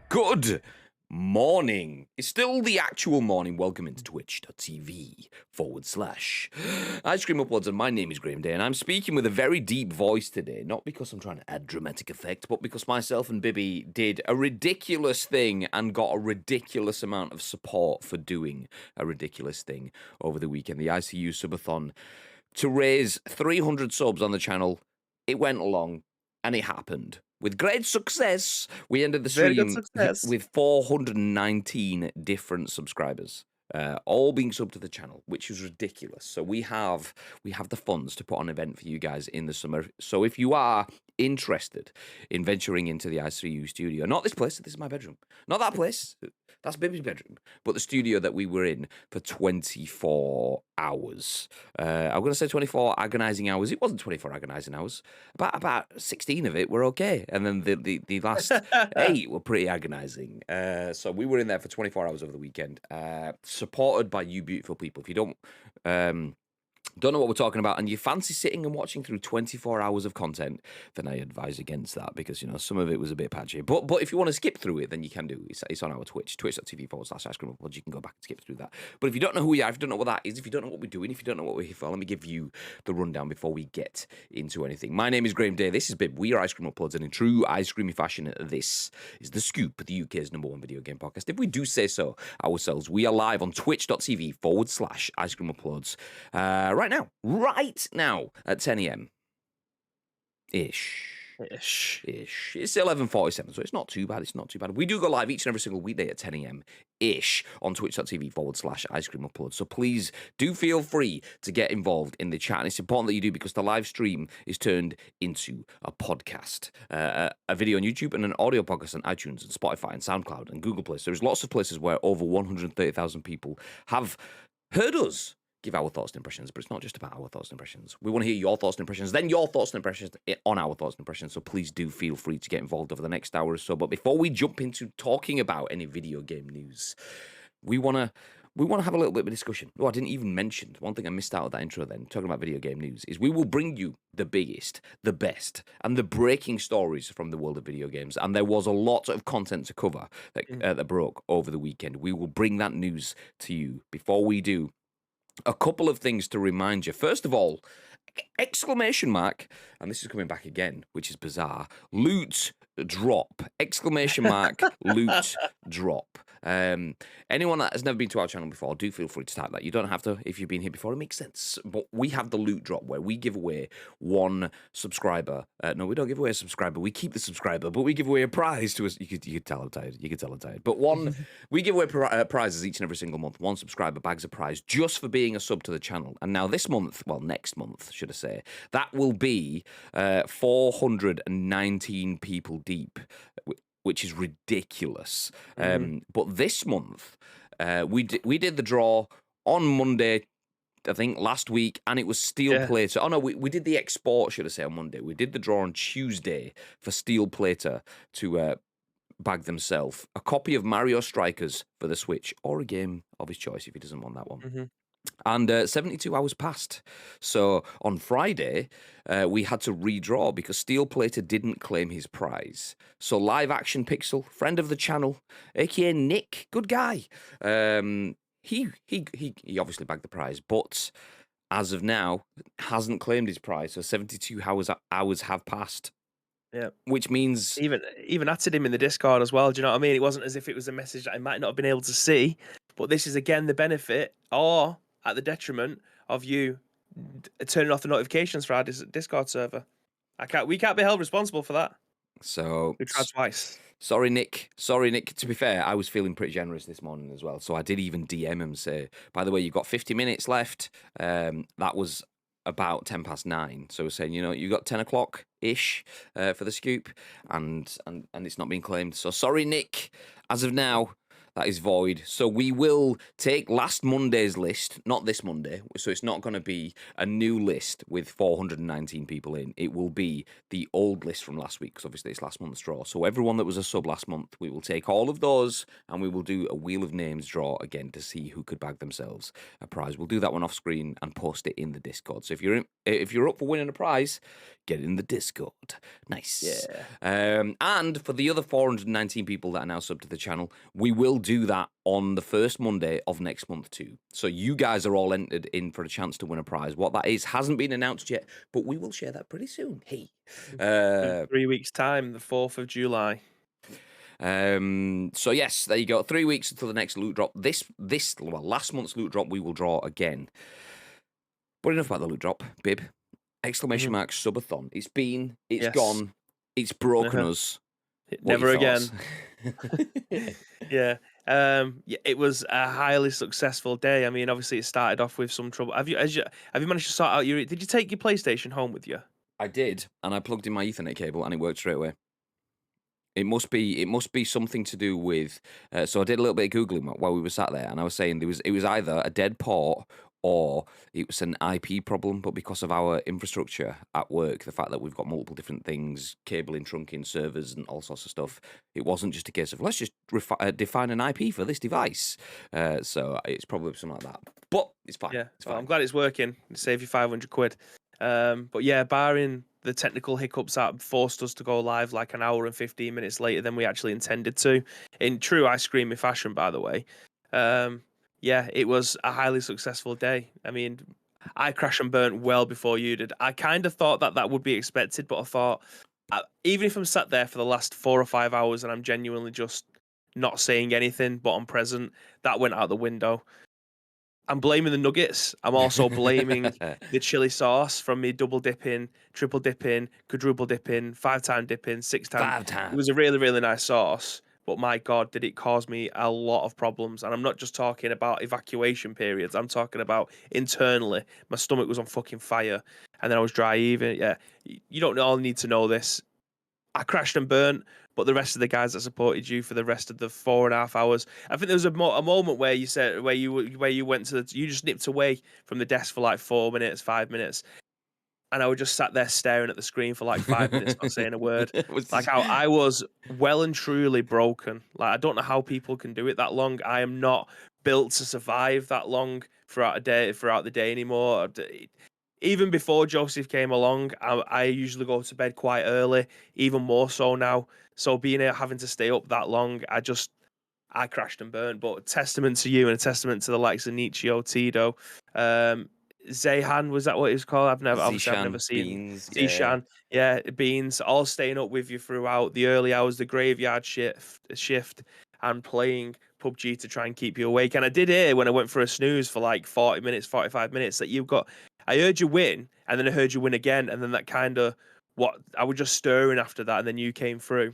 Good morning. It's still the actual morning. Welcome into twitch.tv/Ice Cream Uploads. And my name is Graham Day, and I'm speaking with a very deep voice today. Not because I'm trying to add dramatic effect, but because myself and Bibby did a ridiculous thing and got a ridiculous amount of support for doing a ridiculous thing over the weekend. The ICU Subathon to raise 300 subs on the channel. It went along, and it happened. With great success, we ended the Very good stream success. with 419 different subscribers, all being subbed to the channel, which is ridiculous. So we have the funds to put on an event for you guys in the summer. So if you are interested in venturing into the ICU studio, not this place, this is my bedroom, not that place, that's Baby's bedroom, but the studio that we were in for 24 hours. I'm going to say 24 agonizing hours. It wasn't 24 agonizing hours. About 16 of it were okay. And then the last 8 were pretty agonizing. So we were in there for 24 hours over the weekend, supported by you beautiful people. If you don't know what we're talking about, and you fancy sitting and watching through 24 hours of content, then I advise against that, because, you know, some of it was a bit patchy. But if you want to skip through it, then you can do. It's on our Twitch, twitch.tv/Ice Cream Uploads. You can go back and skip through that. But if you don't know who we are, if you don't know what that is, if you don't know what we're doing, if you don't know what we're here for, let me give you the rundown before we get into anything. My name is Graham Day. This is Bib. We are Ice Cream Uploads, and in true ice creamy fashion, this is The Scoop, the UK's #1 video game podcast. If we do say so ourselves, we are live on twitch.tv/Ice Cream Uploads right now at 10 a.m. Ish. It's 11:47, so it's not too bad. We do go live each and every single weekday at 10 a.m. ish on twitch.tv/Ice Cream Uploads. So please do feel free to get involved in the chat. And it's important that you do, because the live stream is turned into a podcast, a video on YouTube, and an audio podcast on iTunes and Spotify and SoundCloud and Google Play. So there's lots of places where over 130,000 people have heard us give our thoughts and impressions, but it's not just about our thoughts and impressions. We want to hear your thoughts and impressions, then your thoughts and impressions on our thoughts and impressions. So please do feel free to get involved over the next hour or so. But before we jump into talking about any video game news, we want to have a little bit of a discussion. Oh, I didn't even mention one thing I missed out of that intro then, talking about video game news, is we will bring you the biggest, the best, and the breaking stories from the world of video games. And there was a lot of content to cover that broke over the weekend. We will bring that news to you. Before we do, a couple of things to remind you. First of all, exclamation mark, and this is coming back again, which is bizarre, loot drop, exclamation mark, loot drop. Anyone that has never been to our channel before, do feel free to type that. You don't have to if you've been here before. It makes sense. But we have the loot drop, where we give away one subscriber. No, we don't give away a subscriber. We keep the subscriber, but we give away a prize to us. You could tell I'm tired. But we give away prizes each and every single month. One subscriber bags a prize just for being a sub to the channel. And now this month, well, next month, should I say, that will be 419 people deep, which is ridiculous. But this month, we did the draw on Monday, I think, last week, and it was Steel Plater. Oh, no, we did the export, should I say, on Monday. We did the draw on Tuesday for Steel Plater to bag themselves a copy of Mario Strikers for the Switch, or a game of his choice if he doesn't want that one. And 72 hours passed. So on Friday, we had to redraw because Steel Plater didn't claim his prize. So Live Action Pixel, friend of the channel, aka Nick, good guy. He obviously bagged the prize, but as of now, hasn't claimed his prize. So 72 hours have passed. Yeah, which means even added him in the Discord as well. Do you know what I mean? It wasn't as if it was a message that I might not have been able to see. But this is again the benefit, or at the detriment of you turning off the notifications for our Discord server. We can't be held responsible for that. So we tried twice. Sorry, Nick. To be fair, I was feeling pretty generous this morning as well. So I did even DM him, say, by the way, you've got 50 minutes left. That was about 9:10. So we're saying, you know, you got 10 o'clock ish for the scoop, and it's not being claimed. So sorry, Nick. As of now, That is void. So we will take last Monday's list, not this Monday. So it's not going to be a new list with 419 people in. It will be the old list from last week, because obviously it's last month's draw. So everyone that was a sub last month, we will take all of those and we will do a Wheel of Names draw again to see who could bag themselves a prize. We'll do that one off screen and post it in the Discord. So if you're up for winning a prize, get in the Discord. Nice. Yeah. And for the other 419 people that are now subbed to the channel, we will do that on the first Monday of next month too. So you guys are all entered in for a chance to win a prize. What that is hasn't been announced yet, but we will share that pretty soon. Hey. In 3 weeks' time, the 4th of July. So yes, there you go. 3 weeks until the next loot drop. Last month's loot drop we will draw again. But enough about the loot drop, Bib. Exclamation mark subathon. It's been, it's gone, it's broken us. Never again. Yeah. It was a highly successful day. I mean, obviously it started off with some trouble. Have you managed to sort out did you take your PlayStation home with you? I did, and I plugged in my Ethernet cable and it worked straight away. It must be something to do with. So I did a little bit of Googling while we were sat there, and I was saying it was either a dead port or it was an IP problem. But because of our infrastructure at work, the fact that we've got multiple different things, cabling, trunking, servers, and all sorts of stuff, it wasn't just a case of let's just define an IP for this device. So it's probably something like that. But it's fine. Yeah, it's fine. I'm glad it's working. Save you 500 quid. But yeah, barring the technical hiccups that forced us to go live like an hour and 15 minutes later than we actually intended to, in true ice creamy fashion, by the way. Yeah, it was a highly successful day. I mean, I crashed and burnt well before you did. I kind of thought that would be expected, but I thought, even if I'm sat there for the last 4 or 5 hours and I'm genuinely just not saying anything, but I'm present, that went out the window. I'm blaming the nuggets. I'm also blaming the chili sauce from me double dipping, triple dipping, quadruple dipping, 5-time dipping, 6-time. 5 times. It was a really, really nice sauce. But my God, did it cause me a lot of problems. And I'm not just talking about evacuation periods. I'm talking about internally. My stomach was on fucking fire. And then I was dry even. Yeah, you don't all need to know this. I crashed and burnt, but the rest of the guys that supported you for the rest of the 4.5 hours, I think there was a moment where you said you went to you just nipped away from the desk for like 4 minutes, 5 minutes, and I was just sat there staring at the screen for like 5 minutes, not saying a word. Like I was well and truly broken. Like I don't know how people can do it that long. I am not built to survive that long throughout the day anymore. Even before Joseph came along, I usually go to bed quite early, even more so now. So having to stay up that long, I crashed and burned. But testament to you and a testament to the likes of Nietzsche, Tito, Zehan, was that what he was called? I've never seen Beans, Zishan. Yeah, Beans, all staying up with you throughout the early hours, the graveyard shift, and playing PUBG to try and keep you awake. And I did hear when I went for a snooze for like 40 minutes, 45 minutes that I heard you win, and then I heard you win again, and then that kind of I was just stirring after that, and then you came through,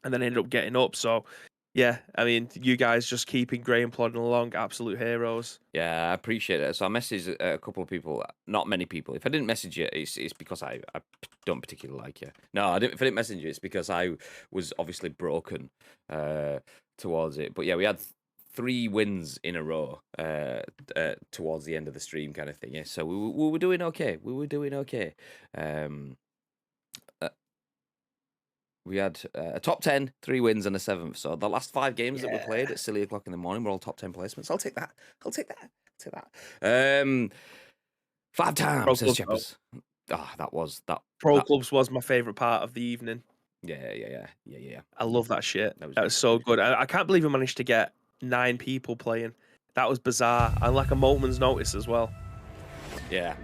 and then I ended up getting up. So, yeah, I mean, you guys just keeping Graham plodding along, absolute heroes. Yeah, I appreciate it. So I messaged a couple of people, not many people. If I didn't message you, it's because I don't particularly like you. No, if I didn't message you, it's because I was obviously broken towards it. But yeah, we had 3 wins in a row towards the end of the stream, kind of thing. Yeah, so we were doing okay. We were doing okay. We had a top 10, 3 wins, and a 7th. So the last 5 games that we played at silly o'clock in the morning were all top 10 placements. I'll take that. 5 times, says Cheppers. That was that. Pro Clubs was my favourite part of the evening. Yeah. I love that shit. That was so good. I can't believe we managed to get 9 people playing. That was bizarre. And like a moment's notice as well. Yeah.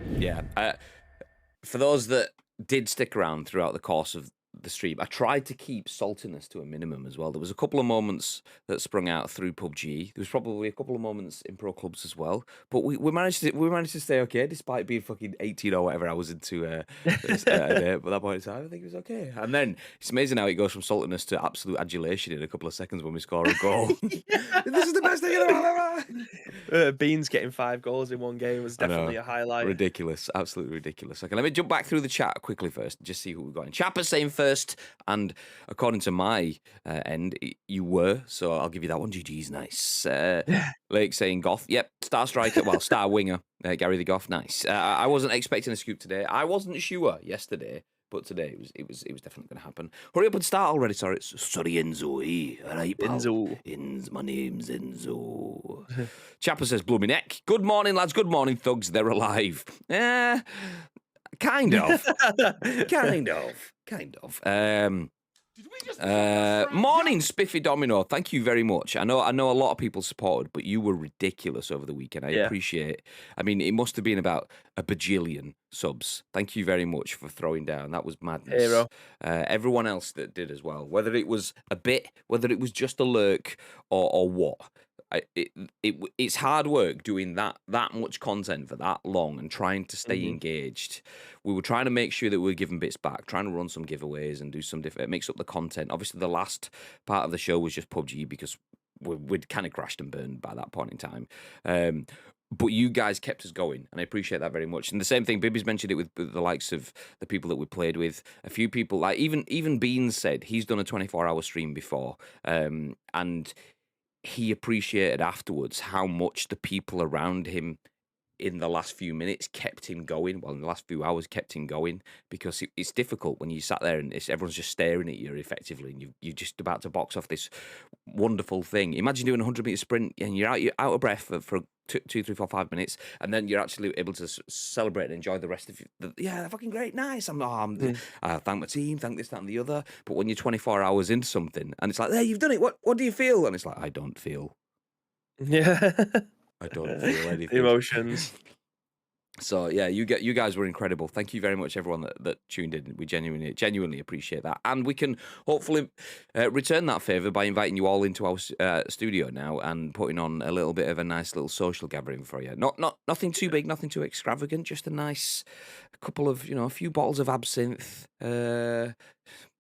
For those that did stick around throughout the course of the stream, I tried to keep saltiness to a minimum as well. There was a couple of moments that sprung out through PUBG. There was probably a couple of moments in Pro Clubs as well. But we managed to stay okay despite being fucking 18 or whatever I was into a day. But that point in time, I think it was okay. And then it's amazing how it goes from saltiness to absolute adulation in a couple of seconds when we score a goal. This is the best thing ever. Beans getting 5 goals in one game was definitely a highlight. Ridiculous, absolutely ridiculous. Okay, let me jump back through the chat quickly first and just see who we've got in. Chapper's saying first, and according to my end, you were. So I'll give you that one. GG's nice. Lake saying Goth. Yep. Star striker. Well, star winger. Gary the Goth. Nice. I wasn't expecting a scoop today. I wasn't sure yesterday. But today it was definitely going to happen. Hurry up and start already. Sorry, Enzo. All right, pal. Enzo. My name's Enzo. Chapper says, "Blooming neck. Good morning, lads. Good morning, thugs. They're alive. Kind of, kind of. Morning, Spiffy Domino. Thank you very much. I know a lot of people supported, but you were ridiculous over the weekend. I appreciate. I mean, it must have been about a bajillion subs. Thank you very much for throwing down. That was madness. Hero. Everyone else that did as well, whether it was a bit, whether it was just a lurk or what. It's hard work doing that much content for that long and trying to stay engaged. We were trying to make sure that we were giving bits back, trying to run some giveaways and do some different, mix up the content. Obviously, the last part of the show was just PUBG because we'd kind of crashed and burned by that point in time. But you guys kept us going, and I appreciate that very much. And the same thing, Bibby's mentioned it with the likes of the people that we played with. A few people, like even Beans said he's done a 24-hour stream before, and he appreciated afterwards how much the people around him in the last few minutes kept him going. Well, in the last few hours kept him going, because it's difficult when you sat there and everyone's just staring at you effectively, and you're just about to box off this wonderful thing. Imagine doing a 100-meter sprint and you're out of breath for 2, 3, 4, 5 minutes, and then you're actually able to celebrate and enjoy the rest of it. They're fucking great, nice. I thank my team, thank this, that, and the other. But when you're 24 hours into something and it's like, hey, you've done it. What do you feel? And it's like, I don't feel. Yeah. I don't feel anything. Emotions. So yeah, you guys were incredible. Thank you very much, everyone that tuned in. We genuinely appreciate that, and we can hopefully return that favour by inviting you all into our studio now and putting on a little bit of a nice little social gathering for you. Nothing too big, nothing too extravagant. Just a nice couple of a few bottles of absinthe,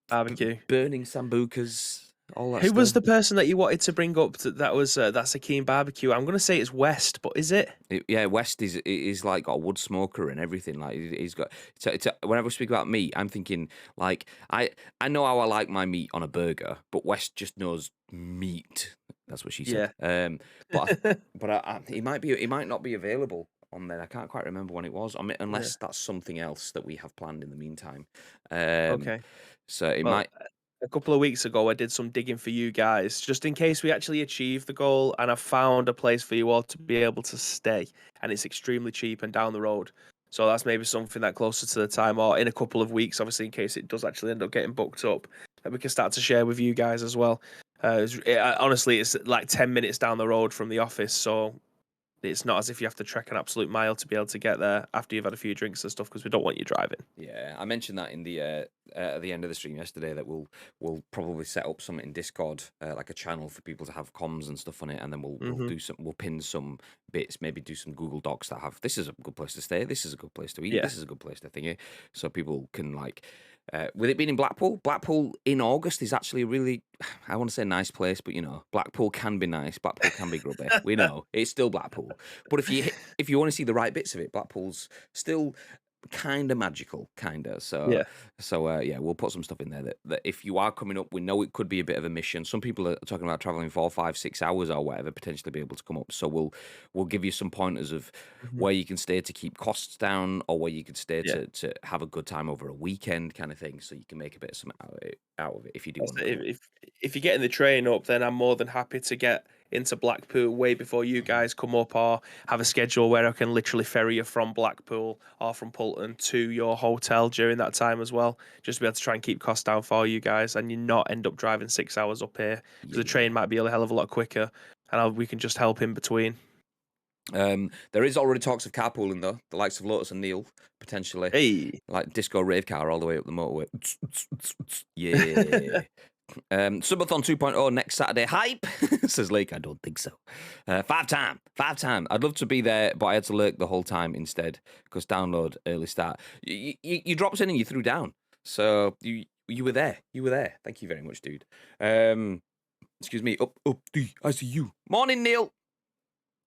Barbecue, burning sambucas. All that Who stuff. was the person that you wanted to bring up? That's a keen barbecue. I'm going to say it's West, but is it? West is like got a wood smoker and everything. Like he's got. Whenever I speak about meat, I'm thinking like I know how I like my meat on a burger, but West just knows meat. That's what she said. Yeah. But he might not be available on there. I can't quite remember when it was. Unless that's something else that we have planned in the meantime. Okay. So it might. A couple of weeks ago, I did some digging for you guys, just in case we actually achieve the goal, and I found a place for you all to be able to stay, and it's extremely cheap and down the road. So that's maybe something that closer to the time, or in a couple of weeks, obviously, in case it does actually end up getting booked up, that we can start to share with you guys as well. Honestly, it's like 10 minutes down the road from the office, so it's not as if you have to trek an absolute mile to be able to get there after you've had a few drinks and stuff, because we don't want you driving. Yeah, I mentioned that in the at the end of the stream yesterday that we'll probably set up something in Discord, like a channel for people to have comms and stuff on it, and then we'll pin some bits, maybe do some Google Docs that have this is a good place to stay, this is a good place to eat, this is a good place to thingy, so people can like. With it being in Blackpool in August is actually a really, I want to say nice place, but Blackpool can be nice, Blackpool can be grubby. We know it's still Blackpool, but if you want to see the right bits of it, Blackpool's still kind of magical, kind of. So we'll put some stuff in there that if you are coming up, we know it could be a bit of a mission. Some people are talking about traveling 4, 5, 6 hours or whatever, potentially be able to come up. So we'll give you some pointers of where you can stay to keep costs down, or where you could stay to have a good time over a weekend, kind of thing. So you can make a bit of something out of it if you do want to. If you're getting the train up, then I'm more than happy to get into Blackpool way before you guys come up, or have a schedule where I can literally ferry you from Blackpool or from Pulton to your hotel during that time as well, just to be able to try and keep costs down for you guys, and you not end up driving 6 hours up here, because the train might be a hell of a lot quicker, and we can just help in between. There is already talks of carpooling though, the likes of Lotus and Neil potentially. Hey, like disco rave car all the way up the motorway. Yeah. Subathon 2.0 next Saturday. Hype, says Lake. I don't think so. 5 time. I'd love to be there, but I had to lurk the whole time instead, because download early start. You dropped in and you threw down, so you were there. Thank you very much, dude. Excuse me. Up D. I see you. Morning, Neil.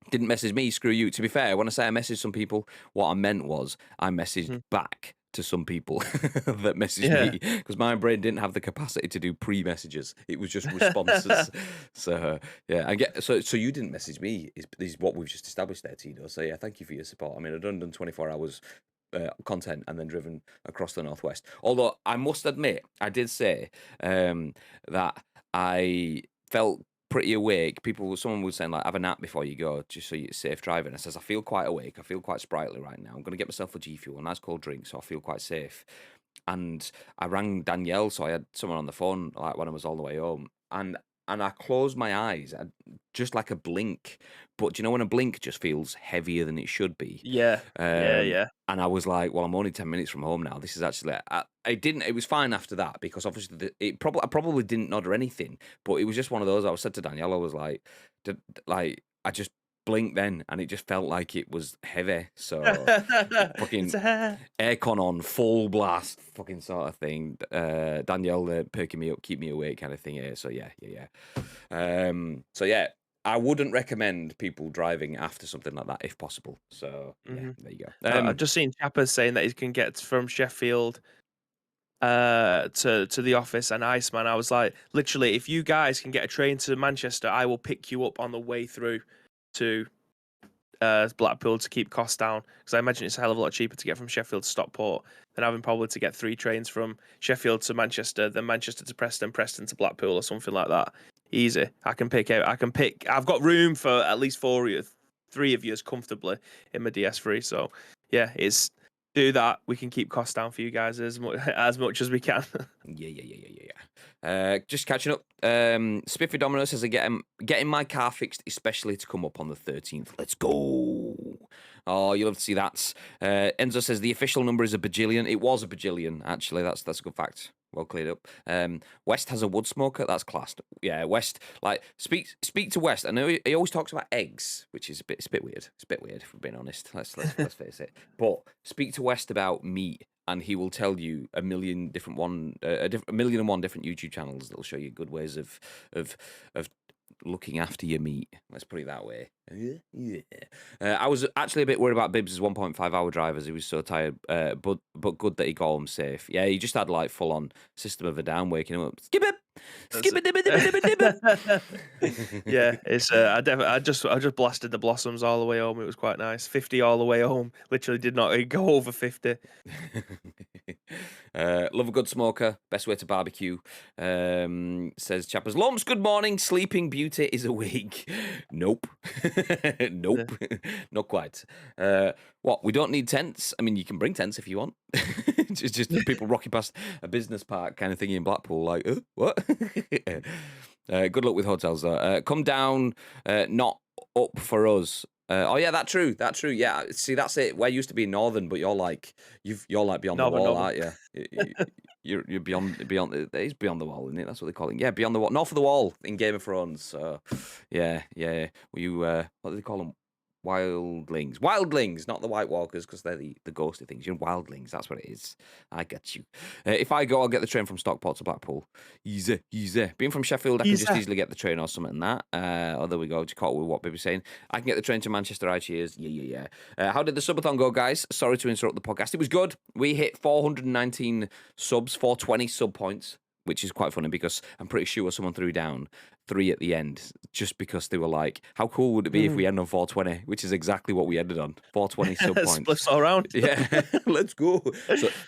Didn't message me, screw you. To be fair, when I say I messaged some people, what I meant was I messaged back to some people that messaged Yeah. me because my brain didn't have the capacity to do pre-messages. It was just responses. So yeah, I get so you didn't message me is what we've just established there, Tino. So yeah, thank you for your support. I mean, I've done 24 hours content and then driven across the northwest. Although I must admit, I did say that I felt pretty awake. Someone was saying like, have a nap before you go, just so you're safe driving. I says I feel quite awake. I feel quite sprightly right now. I'm going to get myself a G Fuel, a nice cold drink, so I feel quite safe. And I rang Danielle, so I had someone on the phone like when I was all the way home, and I closed my eyes, just like a blink. But do you know when a blink just feels heavier than it should be? Yeah. Yeah. And I was like, well, I'm only 10 minutes from home now. This is actually, it was fine after that because obviously I probably didn't nod or anything, but it was just one of those. I said to Danielle, I was like, I just blinked then and it just felt like it was heavy. So fucking aircon on, full blast, fucking sort of thing. Danielle perking me up, keep me awake kind of thing. Yeah. So yeah. So yeah. I wouldn't recommend people driving after something like that if possible. So yeah, there you go. I've just seen Chappers saying that he can get from Sheffield to the office and Iceman. I was like, literally, if you guys can get a train to Manchester, I will pick you up on the way through to Blackpool to keep costs down, because I imagine it's a hell of a lot cheaper to get from Sheffield to Stockport than having probably to get 3 trains from Sheffield to Manchester, then Manchester to Preston, Preston to Blackpool, or something like that. Easy. I've got room for at least 3 of you comfortably in my DS3. So yeah, it's do that. We can keep costs down for you guys as much as we can. Yeah. Just catching up. Spiffy Domino says, getting my car fixed, especially to come up on the 13th. Let's go. Oh, you'll have to see that. Enzo says the official number is a bajillion. It was a bajillion, actually. That's a good fact. Well cleared up. West has a wood smoker. That's classed. Yeah, West. Like speak to West. I know he always talks about eggs, which is it's a bit weird. It's a bit weird if we're being honest. Let's face it. But speak to West about meat, and he will tell you a million and one different YouTube channels that'll show you good ways of looking after your meat. Let's put it that way. Yeah. I was actually a bit worried about Bibbs' 1.5 hour drive as he was so tired, but good that he got home safe. Yeah, he just had like full on System of a Down waking him up. Skip it. Yeah, it's I just blasted the Blossoms all the way home. It was quite nice. 50 all the way home. Literally did not go over 50. Love a good smoker. Best way to barbecue. Says Chappers. Lumps, good morning. Sleeping Beauty is awake. Nope. Nope. Not quite. What? We don't need tents. I mean, you can bring tents if you want. It's just people rocking past a business park kind of thing in Blackpool. Like, what? Good luck with hotels though. Come down, not up for us. Oh yeah, that's true. Yeah, see, that's it. We're used to be northern, but you're like beyond the wall, aren't you? You're beyond. It is beyond the wall, isn't it? That's what they call it. Yeah, beyond the wall, north of the wall in Game of Thrones. So, yeah. Well, you what do they call them? Wildlings, not the White Walkers, because they're the ghosty things. You're wildlings, that's what it is. I get you. If I go, I'll get the train from Stockport to Blackpool. Easy. Being from Sheffield, I can just easily get the train or something like that. Oh, there we go. To caught with what Bibby's saying. I can get the train to Manchester. I cheers. Yeah. How did the subathon go, guys? Sorry to interrupt the podcast. It was good. We hit 419 subs, 420 sub points, which is quite funny because I'm pretty sure someone threw down 3 at the end just because they were like, how cool would it be if we end on 420, which is exactly what we ended on, 420 sub points. Splits all around. Yeah, let's go.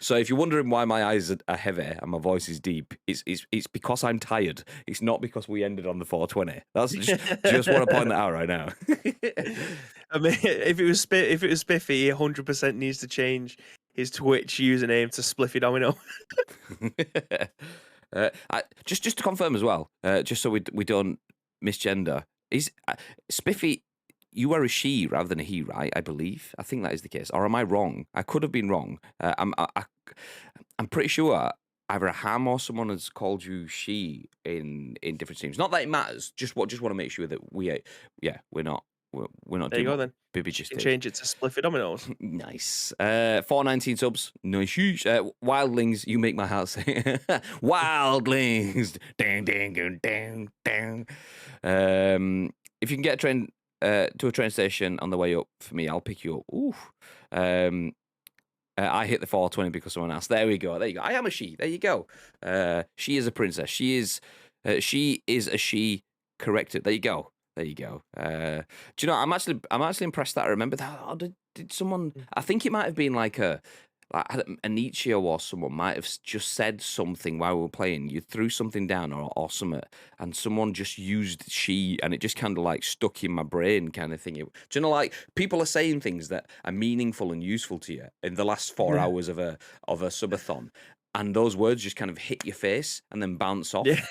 So if you're wondering why my eyes are heavy and my voice is deep, it's because I'm tired. It's not because we ended on the 420. That's just want to point that out right now. I mean, if it was Spiffy, he 100% needs to change his Twitch username to Spliffy Domino. Just to confirm as well, just so we don't misgender, is Spiffy, you are a she rather than a he, right? I believe. I think that is the case. Or am I wrong? I could have been wrong. I'm pretty sure either a ham or someone has called you she in different streams. Not that it matters. Just want to make sure that we're not. We're not. There you go then. Bibby just change it to Spliffy Dominoes. Nice. 419 subs. Nice. Wildlings, you make my heart sing. Wildlings. Dang, dang, dang, dang. If you can get a train to a train station on the way up for me, I'll pick you up. Ooh. I hit the 420 because someone asked. There we go. There you go. I am a she. There you go. She is a princess. She is a she. Corrected. There you go. There you go. Do you know? I'm actually impressed that I remember that. Oh, did someone? I think it might have been like a Nietzsche or someone might have just said something while we were playing. You threw something down or something, and someone just used she, and it just kind of like stuck in my brain, kind of thing. Do you know, like people are saying things that are meaningful and useful to you in the last 4 hours of a subathon, and those words just kind of hit your face and then bounce off. Yeah.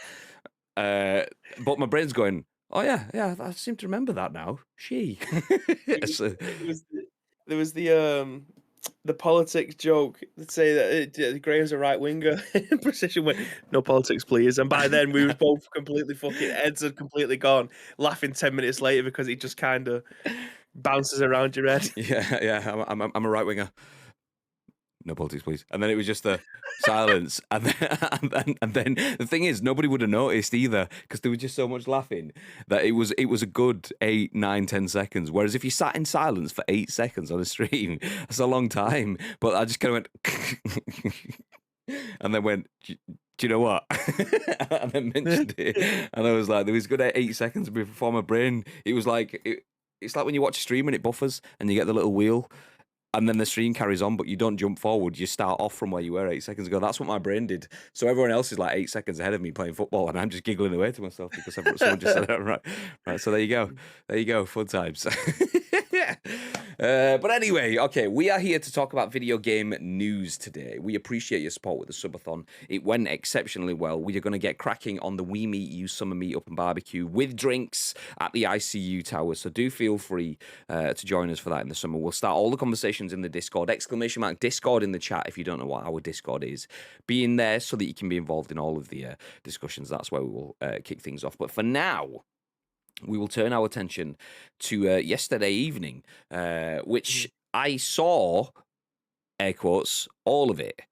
But my brain's going, oh yeah, I seem to remember that now. She. There was the politics joke that say that Graham's a right winger. Precision went, no politics, please. And by then we was both completely fucking heads had completely gone, laughing 10 minutes later because he just kind of bounces around your head. Yeah. I'm a right winger. No politics, please. And then it was just the silence. And then the thing is, nobody would have noticed either because there was just so much laughing that it was a good 8, 9, 10 seconds. Whereas if you sat in silence for 8 seconds on a stream, that's a long time. But I just kind of went, and then went, do you know what? And then mentioned it. And I was like, there was good 8 seconds before my brain. It was like, it's like when you watch a stream and it buffers and you get the little wheel. And then the stream carries on, but you don't jump forward. You start off from where you were 8 seconds ago. That's what my brain did. So everyone else is like 8 seconds ahead of me playing football, and I'm just giggling away to myself because someone just said that. Right. So there you go. Fun times. But anyway, okay, we are here to talk about video game news today. We appreciate your support with the subathon. It went exceptionally well. We are going to get cracking on the We Meet You Summer Meetup and Barbecue with drinks at the ICU Tower. So do feel free to join us for that in the summer. We'll start all the conversations in the Discord. ! Discord in the chat if you don't know what our Discord is. Be in there so that you can be involved in all of the discussions. That's where we will kick things off. But for now, we will turn our attention to yesterday evening, which I saw, air quotes, all of it.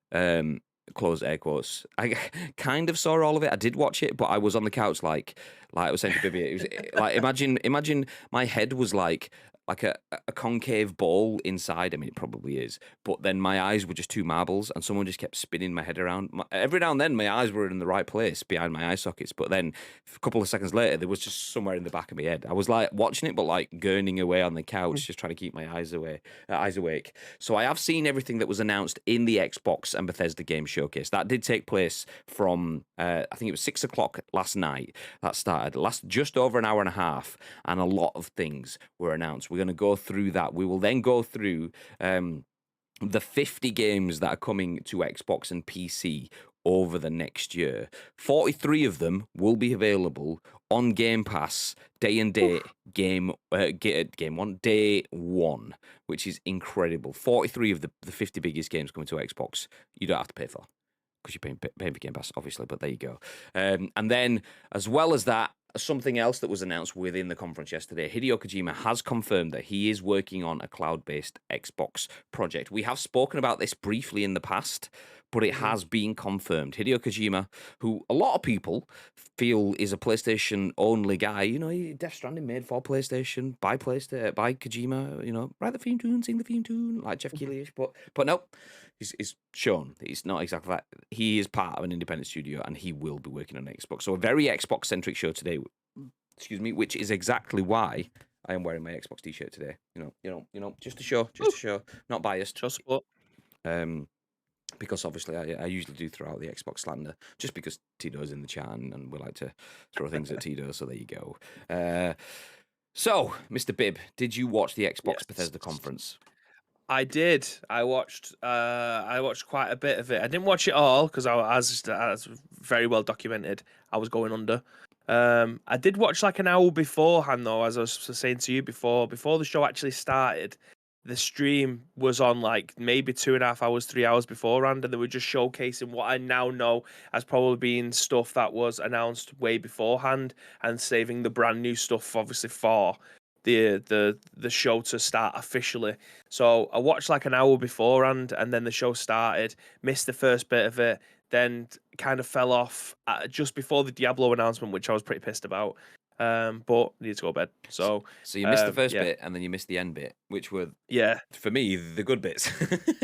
Close air quotes. I kind of saw all of it. I did watch it, but I was on the couch like I was saying to Bibi. It was like imagine my head was like a concave ball inside. I mean, it probably is. But then my eyes were just two marbles, and someone just kept spinning my head around. Every now and then, my eyes were in the right place behind my eye sockets. But then a couple of seconds later, there was just somewhere in the back of my head. I was like watching it, but like gurning away on the couch, just trying to keep my eyes awake. So I have seen everything that was announced in the Xbox and Bethesda Game Showcase. That did take place from, I think it was 6 o'clock last night. That started just over an hour and a half, and a lot of things were announced. We're going to go through that. We will then go through the 50 games that are coming to Xbox and PC over the next year. 43 of them will be available on Game Pass day and date game one, day one, which is incredible. 43 of the 50 biggest games coming to Xbox you don't have to pay for because you're paying for Game Pass, obviously, but there you go. And then, as well as that, something else that was announced within the conference yesterday, Hideo Kojima has confirmed that he is working on a cloud-based Xbox project. We have spoken about this briefly in the past, but it has been confirmed. Hideo Kojima, who a lot of people feel is a PlayStation-only guy, you know, Death Stranding made for PlayStation, by Kojima, you know, write the theme tune, sing the theme tune, like Jeff Keighley-ish, but no, he's shown it's not exactly that. He is part of an independent studio, and he will be working on Xbox. So a very Xbox-centric show today, which is exactly why I am wearing my Xbox t-shirt today. You know, just to show, not biased. Show support. Because obviously I usually do throw out the Xbox slander, just because Tito's in the chat and we like to throw things at Tito, so there you go. So, Mr. Bibb, did you watch the Xbox Bethesda conference? I did. I watched quite a bit of it. I didn't watch it all because as very well documented, I was going under. I did watch like an hour beforehand though, as I was saying to you before the show actually started. The stream was on like maybe 2.5 hours, 3 hours beforehand, and they were just showcasing what I now know as probably being stuff that was announced way beforehand, and saving the brand new stuff obviously for the show to start officially. So I watched like an hour beforehand, and then the show started. Missed the first bit of it, then kind of fell off just before the Diablo announcement, which I was pretty pissed about. but needed to go to bed. So So you missed the first yeah, bit, and then you missed the end bit, which were, yeah. for me, the good bits.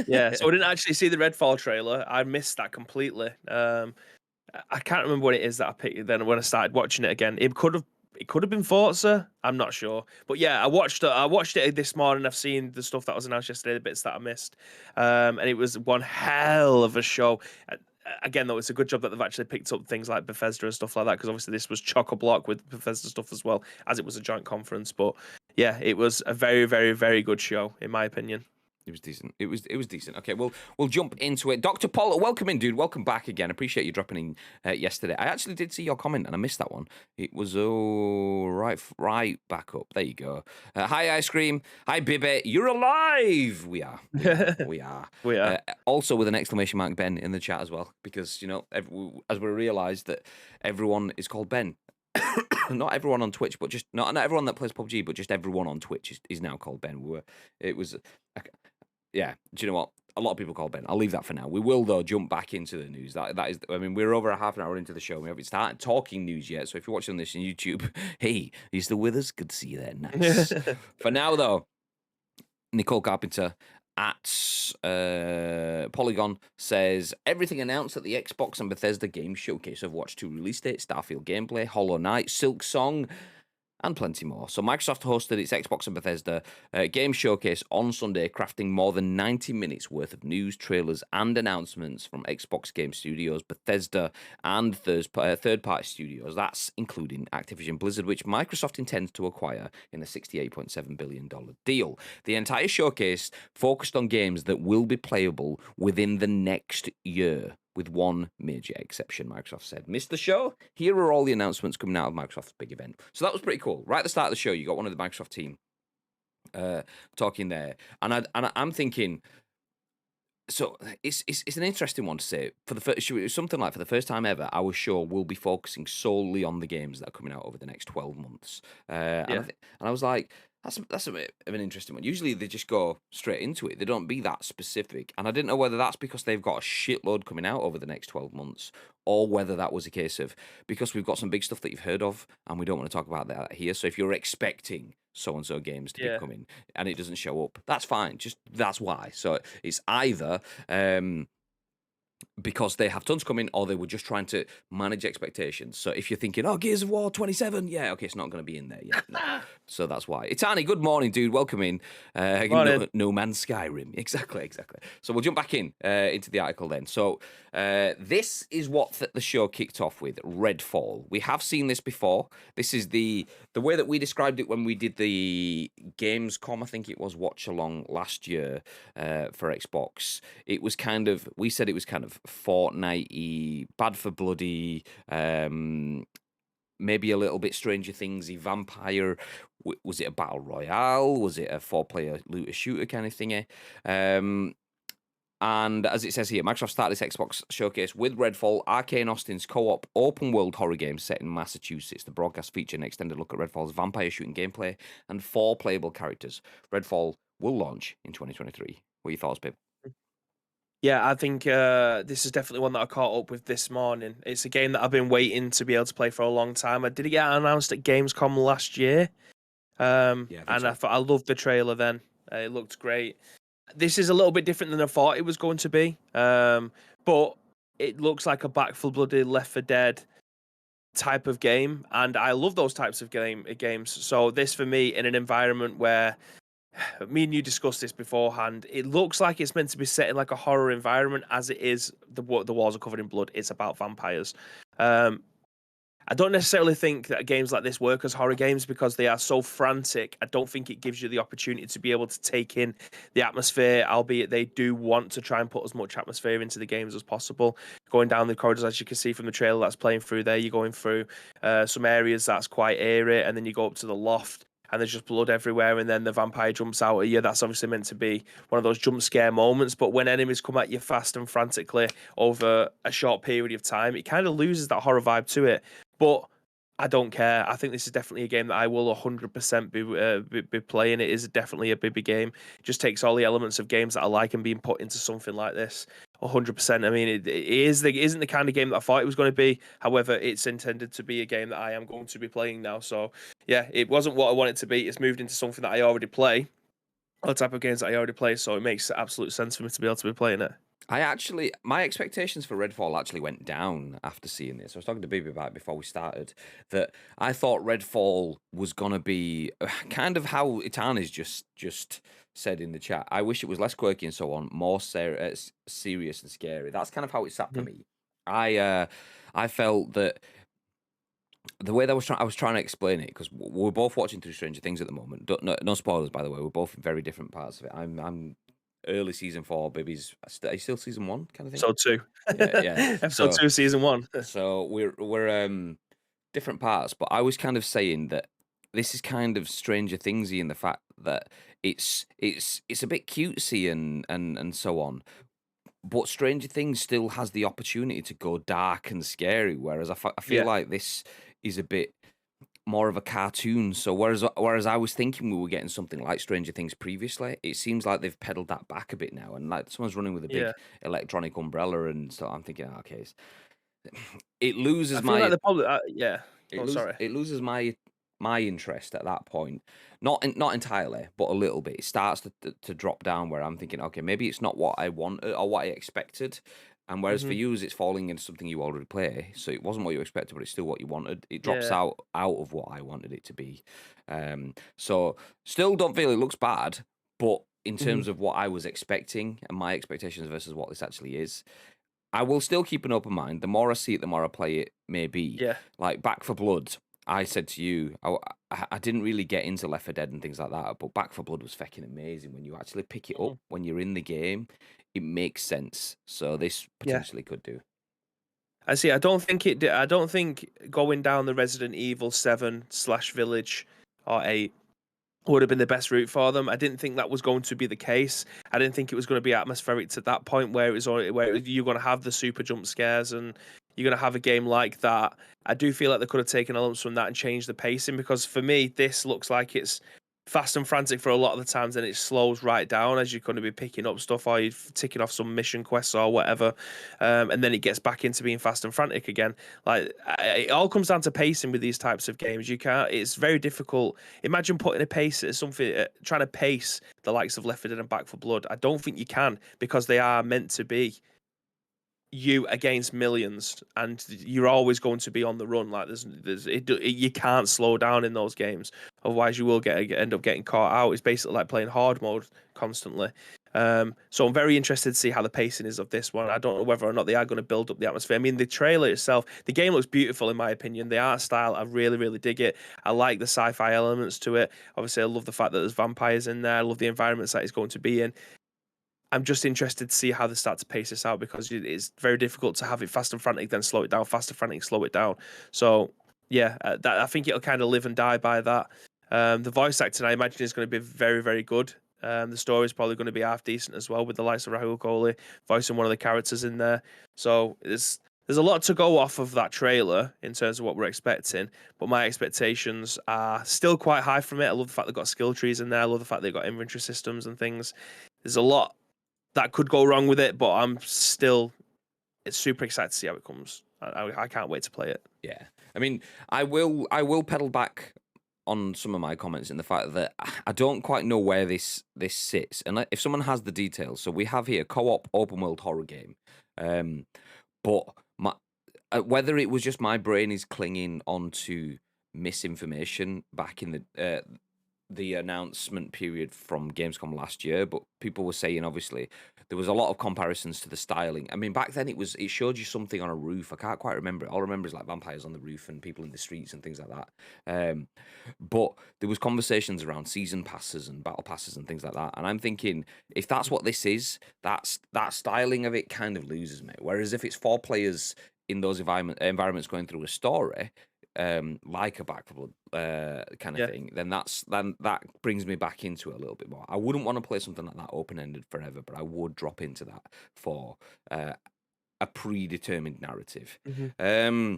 Yeah, so I didn't actually see the Redfall trailer. I missed that completely. I can't remember what it is that I picked. Then when I started watching it again, it could have been Forza. I'm not sure, but yeah, I watched it. I watched it this morning. I've seen the stuff that was announced yesterday, the bits that I missed, and it was one hell of a show. Again, though, it's a good job that they've actually picked up things like Bethesda and stuff like that, because obviously this was chock a block with Bethesda stuff as well, as it was a joint conference. But yeah, it was a very, very, very good show in my opinion. It was decent. It was decent. Okay, we'll jump into it. Dr. Paul, welcome in, dude. Welcome back again. Appreciate you dropping in yesterday. I actually did see your comment and I missed that one. It was right back up. There you go. Hi, Ice Cream. Hi, Bibby. You're alive. We are. We are. We are. Also with an exclamation mark, Ben, in the chat as well, because as we realised that everyone is called Ben. Not everyone on Twitch, but just not everyone that plays PUBG, but just everyone on Twitch is now called Ben. It was. Yeah, do you know what? A lot of people call Ben. I'll leave that for now. We will, though, jump back into the news. That is, I mean, we're over a half an hour into the show. We haven't started talking news yet. So if you're watching this on YouTube, hey, are you still with us? Good to see you there. Nice. For now, though, Nicole Carpenter at Polygon says everything announced at the Xbox and Bethesda Game Showcase of Watch 2 release date, Starfield gameplay, Hollow Knight, Silk Song, and plenty more. So Microsoft hosted its Xbox and Bethesda game showcase on Sunday, crafting more than 90 minutes worth of news, trailers, and announcements from Xbox Game Studios, Bethesda, and third-party studios. That's including Activision Blizzard, which Microsoft intends to acquire in a $68.7 billion deal. The entire showcase focused on games that will be playable within the next year, with one major exception, Microsoft said. Missed the show? Here are all the announcements coming out of Microsoft's big event. So that was pretty cool. Right at the start of the show, you got one of the Microsoft team talking there. And I'm thinking, so it's an interesting one to say. For the first, something like for the first time ever, our show will be focusing solely on the games that are coming out over the next 12 months. And I was like, that's a bit of an interesting one. Usually they just go straight into it. They don't be that specific. And I didn't know whether that's because they've got a shitload coming out over the next 12 months, or whether that was a case of because we've got some big stuff that you've heard of and we don't want to talk about that here. So if you're expecting so-and-so games to be coming and it doesn't show up, that's fine. Just that's why. So it's either because they have tons coming, or they were just trying to manage expectations. So if you're thinking, oh, Gears of War 27, yeah, okay, it's not going to be in there yet. No. So that's why. Itani, good morning, dude. Welcome in. No Man's Skyrim. Exactly. So we'll jump back into the article then. So this is what the show kicked off with, Redfall. We have seen this before. This is the way that we described it when we did the Gamescom, I think it was, watch along last year for Xbox. It was kind of, we said it was kind of Fortnite-y, Bad for Bloody, maybe a little bit Stranger Things-y, vampire. Was it a battle royale? Was it a 4-player looter shooter kind of thingy? And as it says here, Microsoft started this Xbox showcase with Redfall, Arcane Austin's co-op open-world horror game set in Massachusetts. The broadcast featured an extended look at Redfall's vampire shooting gameplay and 4 playable characters. Redfall will launch in 2023. What are your thoughts, babe? Yeah, I think this is definitely one that I caught up with this morning. It's a game that I've been waiting to be able to play for a long time. I did get announced at Gamescom last year, and I thought I loved the trailer then. It looked great. This is a little bit different than I thought it was going to be, but it looks like a Back 4 Blood, Left 4 Dead type of game, and I love those types of games. So this for me, in an environment where me and you discussed this beforehand, it looks like it's meant to be set in like a horror environment, as it is. The walls are covered in blood. It's about vampires. I don't necessarily think that games like this work as horror games because they are so frantic. I don't think it gives you the opportunity to be able to take in the atmosphere, albeit they do want to try and put as much atmosphere into the games as possible. Going down the corridors, as you can see from the trailer that's playing through there, you're going through some areas that's quite eerie, and then you go up to the loft, and there's just blood everywhere, and then the vampire jumps out at you. That's obviously meant to be one of those jump scare moments, but when enemies come at you fast and frantically over a short period of time, it kind of loses that horror vibe to it. But I don't care. I think this is definitely a game that I will 100% be playing. It is definitely a big game. It just takes all the elements of games that I like and being put into something like this. 100%. I mean, it isn't the kind of game that I thought it was going to be. However, it's intended to be a game that I am going to be playing now. So yeah, it wasn't what I wanted it to be. It's moved into something that I already play, all type of games that I already play. So it makes absolute sense for me to be able to be playing it. My expectations for Redfall actually went down after seeing this. I was talking to Bibi about it before we started, that I thought Redfall was gonna be kind of how Itana's just said in the chat. I wish it was less quirky and so on, more serious and scary. That's kind of how it sat for Mhm. me. I felt that the way that I was trying to explain it, because we're both watching through Stranger Things at the moment. No spoilers, by the way. We're both in very different parts of it. I'm early season 4. Baby's are you still season 1 kind of thing? Episode 2. Yeah. Episode 2, season 1. So we're different parts, but I was kind of saying that this is kind of Stranger Thingsy in the fact that it's a bit cutesy and so on. But Stranger Things still has the opportunity to go dark and scary, whereas I feel Yeah. like this is a bit more of a cartoon. So whereas I was thinking we were getting something like Stranger Things previously, it seems like they've pedaled that back a bit now, and like someone's running with a big Yeah. electronic umbrella, and so I'm thinking, okay, it I loses feel like my the problem. Yeah. Oh, sorry. it loses my interest at that point. Not entirely, but a little bit. It starts to drop down where I'm thinking, okay, maybe it's not what I wanted or what I expected. And whereas for Hmm. you, it's falling into something you already play, so it wasn't what you expected, but it's still what you wanted. It drops Yeah. out of what I wanted it to be. So still don't feel it looks bad, but in Hmm. terms of what I was expecting and my expectations versus what this actually is, I will still keep an open mind. The more I see it, the more I play it, maybe. Yeah. Like Back for Blood, I said to you, I didn't really get into Left 4 Dead and things like that, but Back for Blood was fucking amazing. When you actually pick it up, Mhm. when you're in the game, it makes sense. So this Yeah. potentially could do. I see. I don't think it. I don't think going down the Resident Evil 7/Village or 8 would have been the best route for them. I didn't think that was going to be the case. I didn't think it was going to be atmospheric to that point where you're going to have the super jump scares and you're going to have a game like that. I do feel like they could have taken elements from that and changed the pacing, because for me this looks like it's fast and frantic for a lot of the times, and it slows right down as you're going to be picking up stuff or you're ticking off some mission quests or whatever, and then it gets back into being fast and frantic again. Like it all comes down to pacing with these types of games. You can't. It's very difficult. Imagine putting a pace at something, trying to pace the likes of Left 4 Dead and Back 4 Blood. I don't think you can, because they are meant to be you against millions, and you're always going to be on the run. Like you can't slow down in those games, otherwise you will end up getting caught out. It's basically like playing hard mode constantly. So I'm very interested to see how the pacing is of this one. I don't know whether or not they are going to build up the atmosphere. I mean, the trailer itself, the game looks beautiful in my opinion. The art style, I really, really dig it. I like the sci-fi elements to it. Obviously, I love the fact that there's vampires in there. I love the environments that it's going to be in. I'm just interested to see how they start to pace this out, because it's very difficult to have it fast and frantic, then slow it down, fast and frantic, slow it down. So yeah, I think it'll kind of live and die by that. The voice acting, I imagine, is going to be very, very good. The story is probably going to be half decent as well, with the likes of Rahul Kohli voicing one of the characters in there. So there's a lot to go off of that trailer in terms of what we're expecting, but my expectations are still quite high from it. I love the fact they've got skill trees in there. I love the fact they've got inventory systems and things. There's a lot that could go wrong with it, but I'm still it's super excited to see how it comes. I can't wait to play it. Yeah. I mean, I will pedal back on some of my comments in the fact that I don't quite know where this sits. And if someone has the details, so we have here co-op open world horror game. Um, but my whether it was just my brain is clinging onto misinformation back in the announcement period from Gamescom last year, but people were saying obviously there was a lot of comparisons to the styling. I mean, back then it showed you something on a roof. I can't quite remember it. All I remember is like vampires on the roof and people in the streets and things like that. But there was conversations around season passes and battle passes and things like that. And I'm thinking, if that's what this is, that styling of it kind of loses me. Whereas if it's 4 players in those environments going through a story, like a Back 4 Blood kind of Yeah. thing, then that brings me back into it a little bit more. I wouldn't want to play something like that open ended forever, but I would drop into that for a predetermined narrative. Hmm.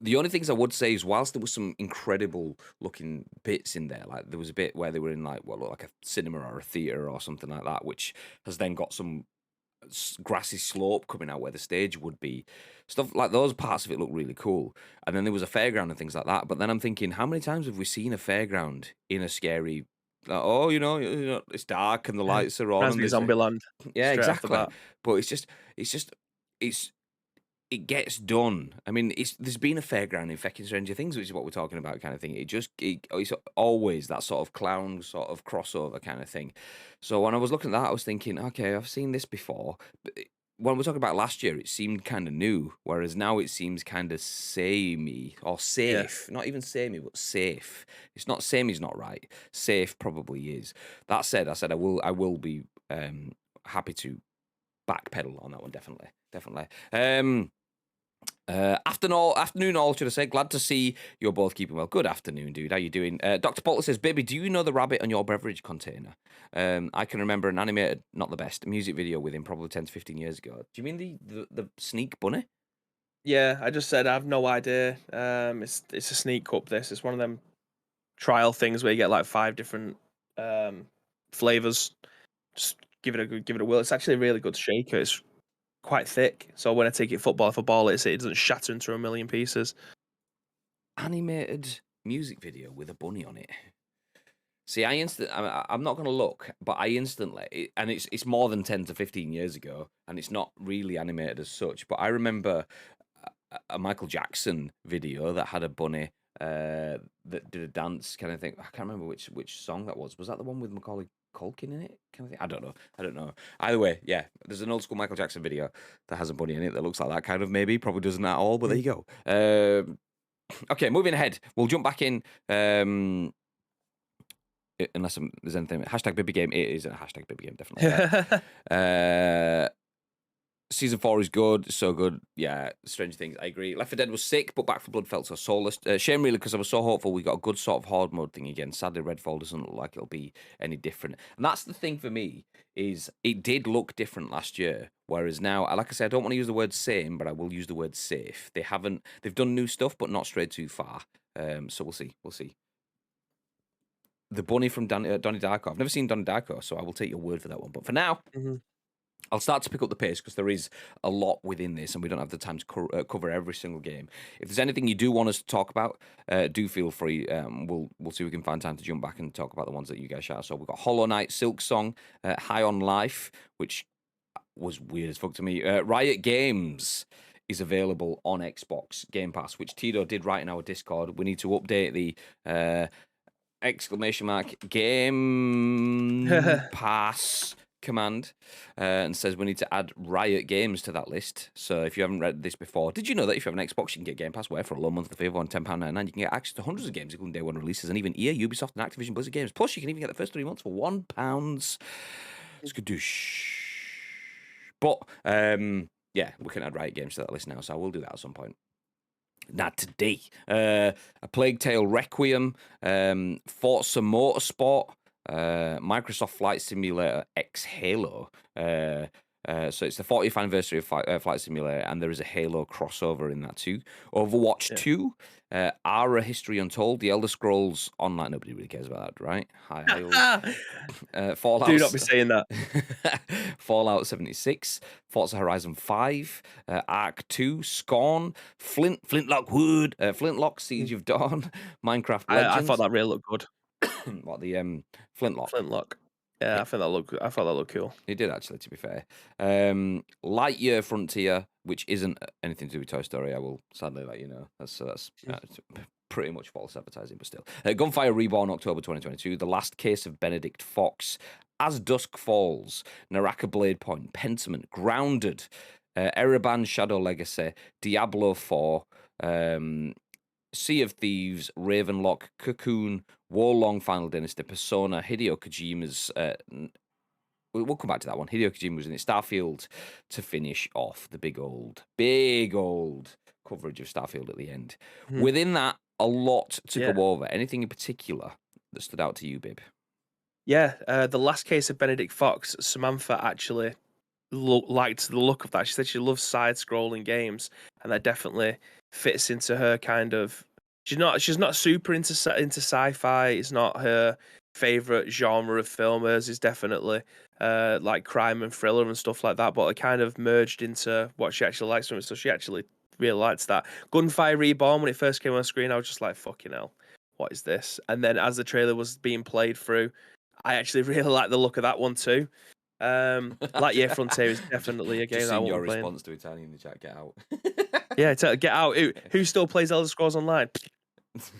The only things I would say is, whilst there was some incredible looking bits in there, like there was a bit where they were in like what looked like a cinema or a theater or something like that, which has then got some grassy slope coming out where the stage would be. Stuff like those parts of it look really cool. And then there was a fairground and things like that. But then I'm thinking, how many times have we seen a fairground in a scary? Like, oh, it's dark and the lights are on, Reminds and me of this. Zombieland Yeah, straight off the exactly. bat. But it's it gets done. I mean, there's been a fairground in Feckin' Stranger Things, which is what we're talking about, kind of thing. It's always that sort of clown sort of crossover kind of thing. So when I was looking at that, I was thinking, okay, I've seen this before. But when we're talking about last year, it seemed kind of new, whereas now it seems kind of samey or Yeah. safe. Not even samey, but safe. It's not samey's not right. Safe probably is. That said, I will be happy to backpedal on that one, definitely, definitely. Afternoon all, should I say? Glad to see you're both keeping well. Good afternoon, dude. How you doing? Dr. Potter says, "Baby, do you know the rabbit on your beverage container?" I can remember an animated, not the best, music video with him probably 10 to 15 years ago. Do you mean the sneak bunny? Yeah, I just said I have no idea. It's a sneak cup. It's one of them trial things where you get like 5 different flavors. Just give it a whirl. It's actually a really good shaker. It's quite thick, so when I take it football, if I ball it doesn't shatter into a million pieces. Animated music video with a bunny on it. See, I'm not going to look, but I instantly, and it's more than 10 to 15 years ago, and it's not really animated as such, but I remember a Michael Jackson video that had a bunny that did a dance kind of thing. I can't remember which song that was. Was that the one with Macaulay Culkin in it? Kind of thing. I don't know. Either way, yeah. There's an old school Michael Jackson video that has a bunny in it that looks like that kind of maybe. Probably doesn't at all, but there you go. Okay, moving ahead. We'll jump back in. Unless there's anything. Hashtag Baby Game. It is a hashtag Baby Game, definitely. Season 4 is good, so good. Yeah, Stranger Things, I agree. Left 4 Dead was sick, but Back 4 Blood felt so soulless. Shame, really, because I was so hopeful we got a good sort of horde mode thing again. Sadly, Redfall doesn't look like it'll be any different. And that's the thing for me, is it did look different last year, whereas now, like I said, I don't want to use the word same, but I will use the word safe. They've done new stuff, but not strayed too far. So we'll see. The bunny from Donnie Darko. I've never seen Donnie Darko, so I will take your word for that one. But for now, I'll start to pick up the pace because there is a lot within this, and we don't have the time to cover every single game. If there's anything you do want us to talk about, do feel free. We'll see if we can find time to jump back and talk about the ones that you guys shout. So we've got Hollow Knight, Silk Song, High on Life, which was weird as fuck to me. Riot Games is available on Xbox Game Pass, which Tito did write in our Discord. We need to update the exclamation mark Game Pass command and says we need to add Riot Games to that list. So if you haven't read this before, did you know that if you have an Xbox, you can get Game Pass where for a low monthly fee of £10.99, you can get access to hundreds of games, including day one releases, and even EA, Ubisoft, and Activision Blizzard games. Plus, you can even get the first 3 months for £1. It's good to But yeah, we can add Riot Games to that list now, so I will do that at some point. Not today. A Plague Tale Requiem, Forza Motorsport, Microsoft Flight Simulator X Halo. So it's the 40th anniversary of Flight Simulator, and there is a Halo crossover in that too. Overwatch 2, Ara History Untold, The Elder Scrolls Online. Nobody really cares about that, right? Fallout. Do not be saying that. Fallout 76, Forza Horizon 5, Ark 2, Scorn, Flintlock Wood, Flintlock Siege of Dawn, Minecraft Legends. I thought that really looked good. What, the Flintlock? Flintlock. Yeah, I thought that looked cool. It did, actually, to be fair. Lightyear Frontier, which isn't anything to do with Toy Story, I will sadly let you know. That's pretty much false advertising, but still. Gunfire Reborn, October 2022. The Last Case of Benedict Fox. As Dusk Falls. Naraka Blade Point. Pentiment. Grounded. Ereban Shadow Legacy. Diablo 4. Sea of Thieves, Ravenlock, Cocoon, Warlong Final Dynasty, Persona, Hideo Kojima's... we'll come back to that one. Hideo Kojima was in it. Starfield to finish off the big old coverage of Starfield at the end. Within that, a lot to go over. Anything in particular that stood out to you, Bib? Yeah, The Last Case of Benedict Fox. Samantha actually liked the look of that. She said she loves side-scrolling games, and that definitely fits into her kind of. She's not super into sci-fi. It's not her favorite genre of filmers is definitely like crime and thriller and stuff like that. But it kind of merged into what she actually likes from it. So she actually really likes that. Gunfire Reborn, when it first came on screen, I was just like, fucking hell, what is this? And then as the trailer was being played through, I actually really like the look of that one too. Lightyear Frontier is definitely a game Just that I seen won't your be playing. response to Italian in the chat. Get out. Yeah, get out. Who still plays Elder Scrolls Online?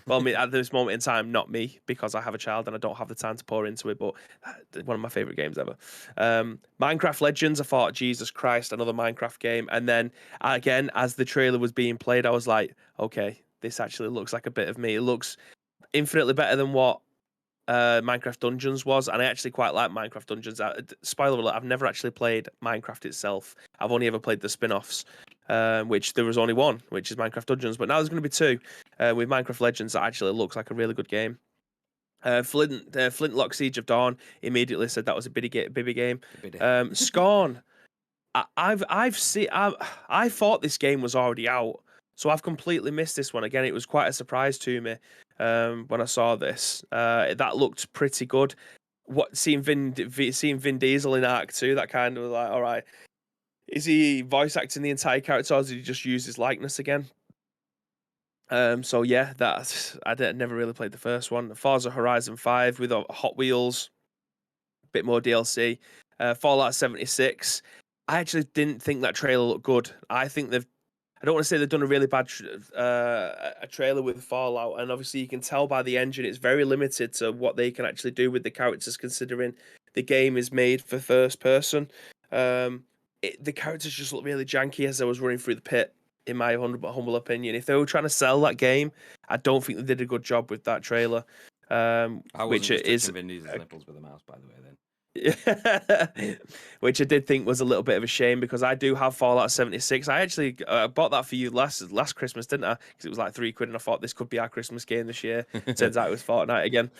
Well, I mean, at this moment in time, not me, because I have a child and I don't have the time to pour into it. But one of my favorite games ever. Minecraft Legends. I thought, Jesus Christ, another Minecraft game. And then again, as the trailer was being played, I was like, okay, this actually looks like a bit of me. It looks infinitely better than what Minecraft Dungeons was, and I actually quite like Minecraft Dungeons. Spoiler alert: I've never actually played Minecraft itself. I've only ever played the spin-offs, which there was only one, which is Minecraft Dungeons. But now there's going to be two with Minecraft Legends. That actually looks like a really good game. Flintlock Siege of Dawn immediately said that was a bibby game. Scorn. I thought this game was already out, so I've completely missed this one. Again, it was quite a surprise to me when I saw this. That looked pretty good. Seeing Vin Diesel in Arc 2, that kind of like, all right, is he voice acting the entire character, or did he just use his likeness again? So yeah, never really played the first one. Forza Horizon 5 with Hot Wheels, bit more DLC. Fallout 76. I actually didn't think that trailer looked good. I think I don't want to say they've done a really bad a trailer with Fallout, and obviously you can tell by the engine it's very limited to what they can actually do with the characters, considering the game is made for first person. The characters just look really janky as I was running through the pit, in my humble opinion. If they were trying to sell that game, I don't think they did a good job with that trailer. I wasn't Which just is touching Vin Diesel's nipples with a mouse, by the way. Then. Which I did think was a little bit of a shame, because I do have Fallout 76. I actually bought that for you last Christmas, didn't I? Because it was like £3, and I thought this could be our Christmas game this year. Turns out it was Fortnite again.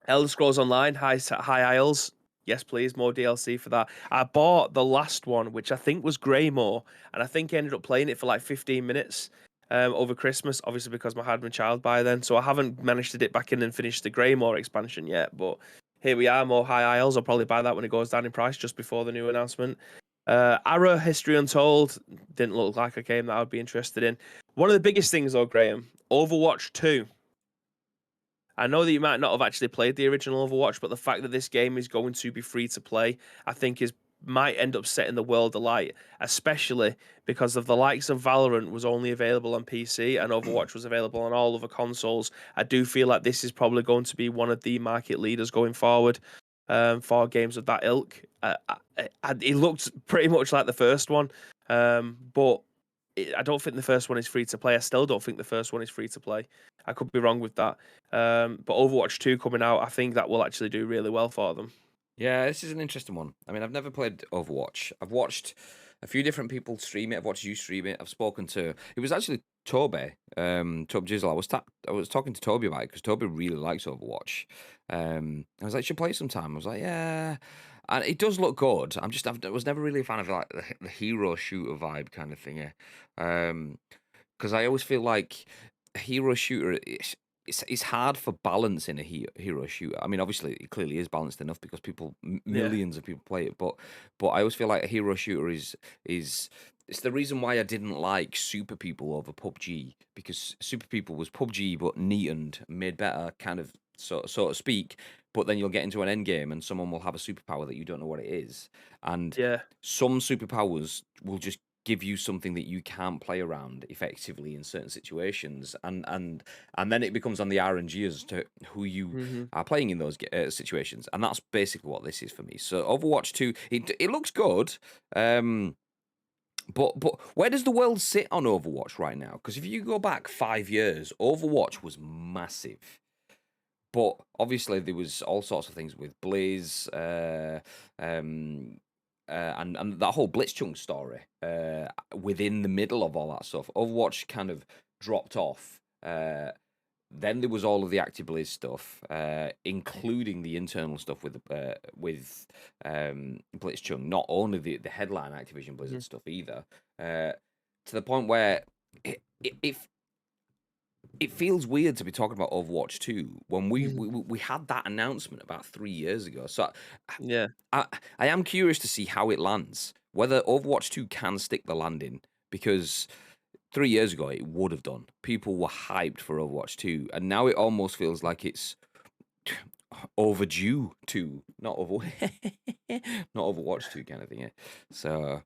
Elder Scrolls Online, High Isles. Yes, please, more DLC for that. I bought the last one, which I think was Greymore, and I think I ended up playing it for like 15 minutes over Christmas, obviously because I had my child by then. So I haven't managed to dip back in and finish the Greymore expansion yet, but here we are, more High Isles. I'll probably buy that when it goes down in price just before the new announcement. Arrow History Untold didn't look like a game that I would be interested in. One of the biggest things, though, Graham, Overwatch 2. I know that you might not have actually played the original Overwatch, but the fact that this game is going to be free to play, I think might end up setting the world alight, especially because of the likes of Valorant was only available on PC and Overwatch was available on all other consoles. I do feel like this is probably going to be one of the market leaders going forward for games of that ilk. It looked pretty much like the first one, but I don't think the first one is free to play. I still don't think the first one is free to play. I could be wrong with that. But Overwatch 2 coming out, I think that will actually do really well for them. Yeah, this is an interesting one. I mean, I've never played Overwatch. I've watched a few different people stream it. I've watched you stream it. I've spoken to. It was actually Toby, Toby Jizzle. I was talking to Toby about it because Toby really likes Overwatch. I was like, should play sometime. I was like, yeah, and it does look good. I was never really a fan of like the hero shooter vibe kind of thing. Because I always feel like a hero shooter. It's hard for balance in a hero shooter. I mean, obviously, it clearly is balanced enough because millions of people play it. But I always feel like a hero shooter is it's the reason why I didn't like Super People over PUBG, because Super People was PUBG but neatened, made better, kind of so to speak. But then you'll get into an end game and someone will have a superpower that you don't know what it is, and Yeah. some superpowers will just give you something that you can't play around effectively in certain situations, and then it becomes on the RNG as to who you are playing in those situations, and that's basically what this is for me. So Overwatch 2, it looks good, but where does the world sit on Overwatch right now? Because if you go back 5 years, Overwatch was massive. But obviously there was all sorts of things with Blaze, and that whole Blitzchung story within the middle of all that stuff. Overwatch kind of dropped off. Then there was all of the ActiBliz stuff, including the internal stuff with Blitzchung. Not only the headline Activision Blizzard stuff either. To the point where if it feels weird to be talking about Overwatch 2 when we Mm. we, we had that announcement about 3 years ago. So Yeah. I, I am curious to see how it lands, whether Overwatch 2 can stick the landing, because 3 years ago it would have done. People were hyped for Overwatch 2, and now it almost feels like it's overdue to not over not Overwatch 2 kind of thing. Yeah. So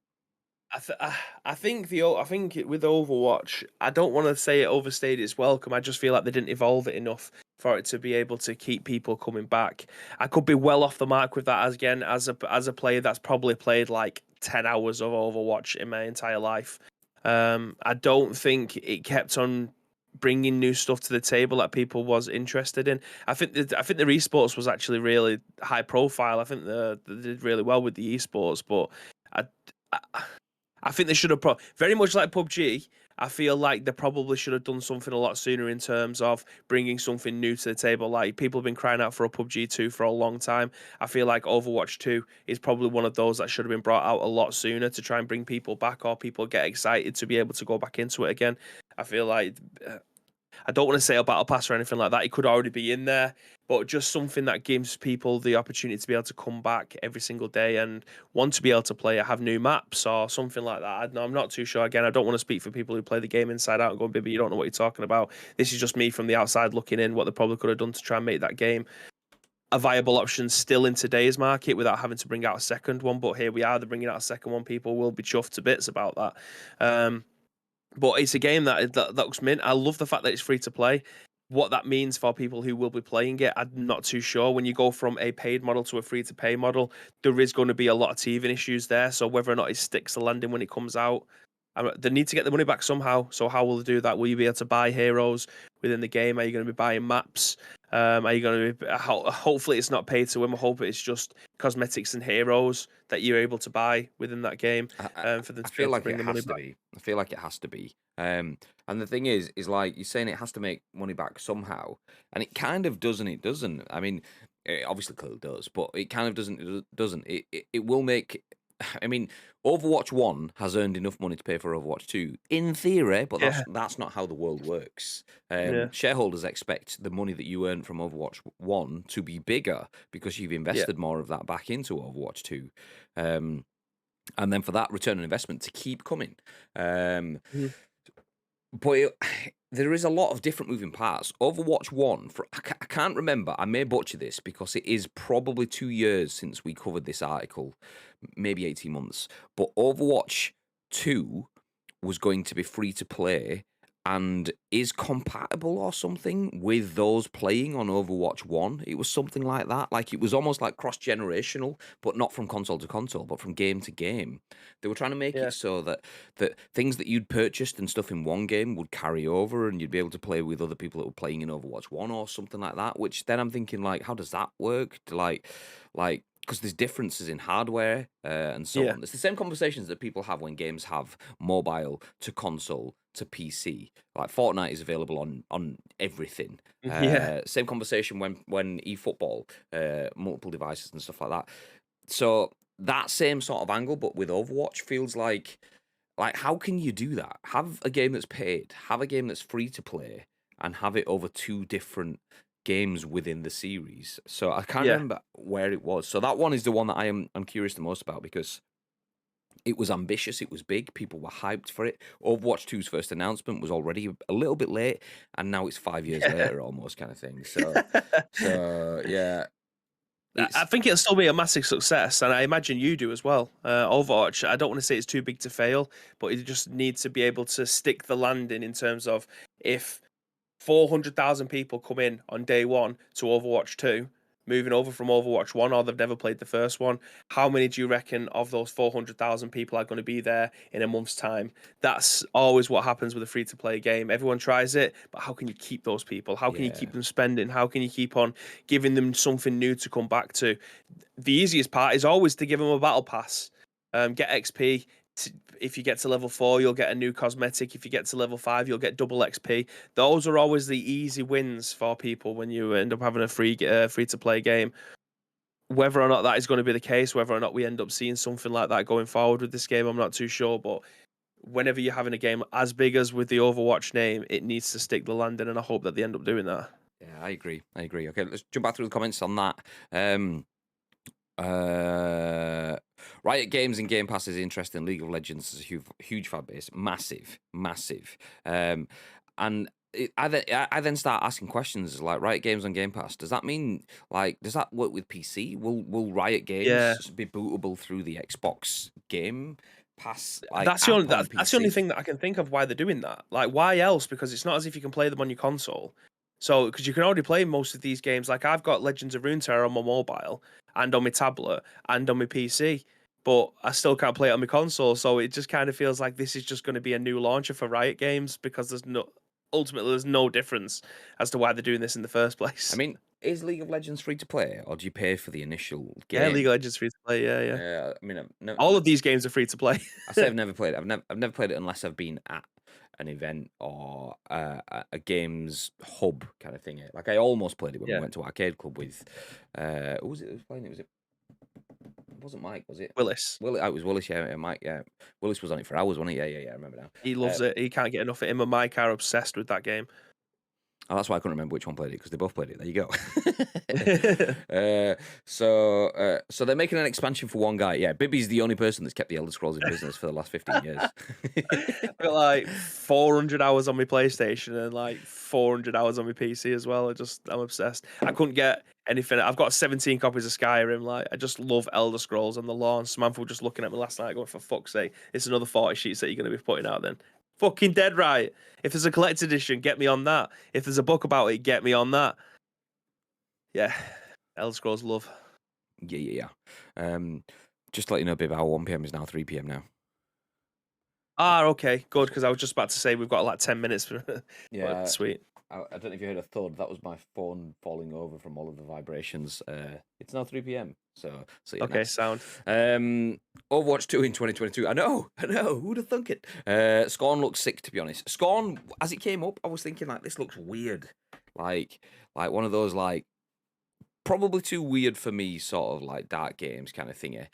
I think with Overwatch, I don't want to say it overstayed its welcome. I just feel like they didn't evolve it enough for it to be able to keep people coming back. I could be well off the mark with that as a player that's probably played like 10 hours of Overwatch in my entire life. I don't think it kept on bringing new stuff to the table that people was interested in. I think the esports was actually really high profile. I think they did really well with the esports, but I, I I think they should have very much like PUBG. I feel like they probably should have done something a lot sooner in terms of bringing something new to the table. Like people have been crying out for a PUBG 2 for a long time. I feel like Overwatch 2 is probably one of those that should have been brought out a lot sooner to try and bring people back, or people get excited to be able to go back into it again. I feel like I don't want to say a battle pass or anything like that. It could already be in there, but just something that gives people the opportunity to be able to come back every single day and want to be able to play it, have new maps or something like that. I'm not too sure. Again, I don't want to speak for people who play the game inside out and go, "Baby, you don't know what you're talking about." This is just me from the outside looking in. What they probably could have done to try and make that game a viable option still in today's market without having to bring out a second one. But here we are. They're bringing out a second one. People will be chuffed to bits about that. But it's a game that looks mint. I love the fact that it's free to play. What that means for people who will be playing it, I'm not too sure. When you go from a paid model to a free to pay model, there is going to be a lot of teething issues there. So whether or not it sticks the landing when it comes out, they need to get the money back somehow. So how will they do that? Will you be able to buy heroes within the game? Are you going to be buying maps? Are you going to be? Hopefully, it's not pay to win. I hope it's just cosmetics and heroes that you're able to buy within that game I, I, for them I to be feel able to like bring it the money has to back. be. I feel like it has to be. And the thing is like you're saying, it has to make money back somehow, and it kind of does and it doesn't. I mean, it obviously clearly does, but it kind of doesn't. It doesn't. It will make. I mean, Overwatch 1 has earned enough money to pay for Overwatch 2 in theory, but Yeah, that's not how the world works. yeah, Shareholders expect the money that you earn from Overwatch 1 to be bigger because you've yeah. invested more of that back into Overwatch 2. Um, and then for that return on investment to keep coming. Um, Mhm. but there is a lot of different moving parts. Overwatch 1, I can't remember, I may butcher this because it is probably 2 years since we covered this article, maybe 18 months. But Overwatch 2 was going to be free to play and is compatible or something with those playing on Overwatch 1. It was something like that. Like it was almost like cross generational, but not from console to console, but from game to game. They were trying to make Yeah, it so that things that you'd purchased and stuff in one game would carry over and you'd be able to play with other people that were playing in Overwatch 1 or something like that. Which then I'm thinking, like, how does that work? Like because there's differences in hardware and so yeah, on. It's the same conversations that people have when games have mobile to console to PC. Like Fortnite is available on everything. yeah, Same conversation when eFootball, multiple devices and stuff like that. So that same sort of angle, but with Overwatch, feels like how can you do that? Have a game that's paid, have a game that's free to play, and have it over two different games within the series. So I can't yeah, remember where it was. So that one is the one that I'm curious the most about because it was ambitious, it was big, people were hyped for it. Overwatch 2's first announcement was already a little bit late, and now it's 5 years yeah. later almost kind of thing. So yeah, I it's think it'll still be a massive success, and I imagine you do as well. Overwatch, I don't want to say it's too big to fail, but it just needs to be able to stick the landing in terms of if 400,000 people come in on day one to Overwatch 2, moving over from Overwatch 1, or they've never played the first one. How many do you reckon of those 400,000 people are going to be there in a month's time? That's always what happens with a free to play game. Everyone tries it, but how can you keep those people? How can you yeah. keep them spending? How can you keep on giving them something new to come back to? The easiest part is always to give them a battle pass. Get XP. If you get to level 4, you'll get a new cosmetic. If you get to level 5, you'll get double XP. Those are always the easy wins for people when you end up having a free to play game. Whether or not that is going to be the case, whether or not we end up seeing something like that going forward with this game, I'm not too sure. But whenever you're having a game as big as with the Overwatch name, it needs to stick the landing, and I hope that they end up doing that. Yeah, I agree. Okay, let's jump back through the comments on that. Uh, Riot Games and Game Pass is interesting. League of Legends is a huge fan base, massive. And I then start asking questions like Riot Games on Game Pass. Does that mean does that work with PC? Will Riot Yeah, Games be bootable through the Xbox Game Pass that's the app only on that's the only PC? thing that I can think of why they're doing that. Like, why else? Because it's not as if you can play them on your console. So, because you can already play most of these games, like I've got Legends of Runeterra on my mobile and on my tablet and on my PC, but I still can't play it on my console. So it just kind of feels like this is just going to be a new launcher for Riot Games because ultimately there's no difference as to why they're doing this in the first I place. mean, is League of Legends free to play, or do you pay for the initial Yeah, League game? of Legends free to play. Yeah, yeah. I mean, no, All of these games are free to play. I say I've never played it. I've never played it unless I've been at an event or a games hub kind of thing. Like I almost played it when we Yeah, went to Arcade Club with who was it that was playing it? It wasn't Mike, was it? Willis. It was Willis, yeah, Mike, yeah. Willis was on it for hours, wasn't he? Yeah, I remember He now. loves it. He can't get enough of it. Him and Mike are obsessed with that game. Oh, that's why I couldn't remember which one played it because they both played it. There you go. I've So they're making an expansion for one guy. Yeah, Bibby's the only person that's kept the Elder Scrolls in business for the last 15 years. got like 400 hours on my PlayStation and like 400 hours on my PC as well. I'm obsessed. I couldn't get anything. I've got 17 copies of Skyrim. Like, I just love Elder Scrolls and the lore. And Samantha was just looking at me last night going, for fuck's sake, it's another 40 sheets that you're going to be putting out then. Fucking dead right. If there's a collector's edition, get me on that. If there's a book about it, get me on that. Yeah. Elder Scrolls love. Yeah. Just to let you know, Bib, our 1 p.m. is now 3 p.m. now. Ah, okay, good, because I was just about to say we've got like 10 minutes for Yeah. sweet. I don't know if you heard a thud. That was my phone falling over from all of the vibrations. It's now 3 p.m. So yeah. Okay, Nice. sound. Overwatch 2 in 2022. I know. Who'd have thunk it? Scorn looks sick, to be honest. Scorn, as it came up, I was thinking like this looks weird, like one of those like probably too weird for me, sort of like dark games kind of thingy.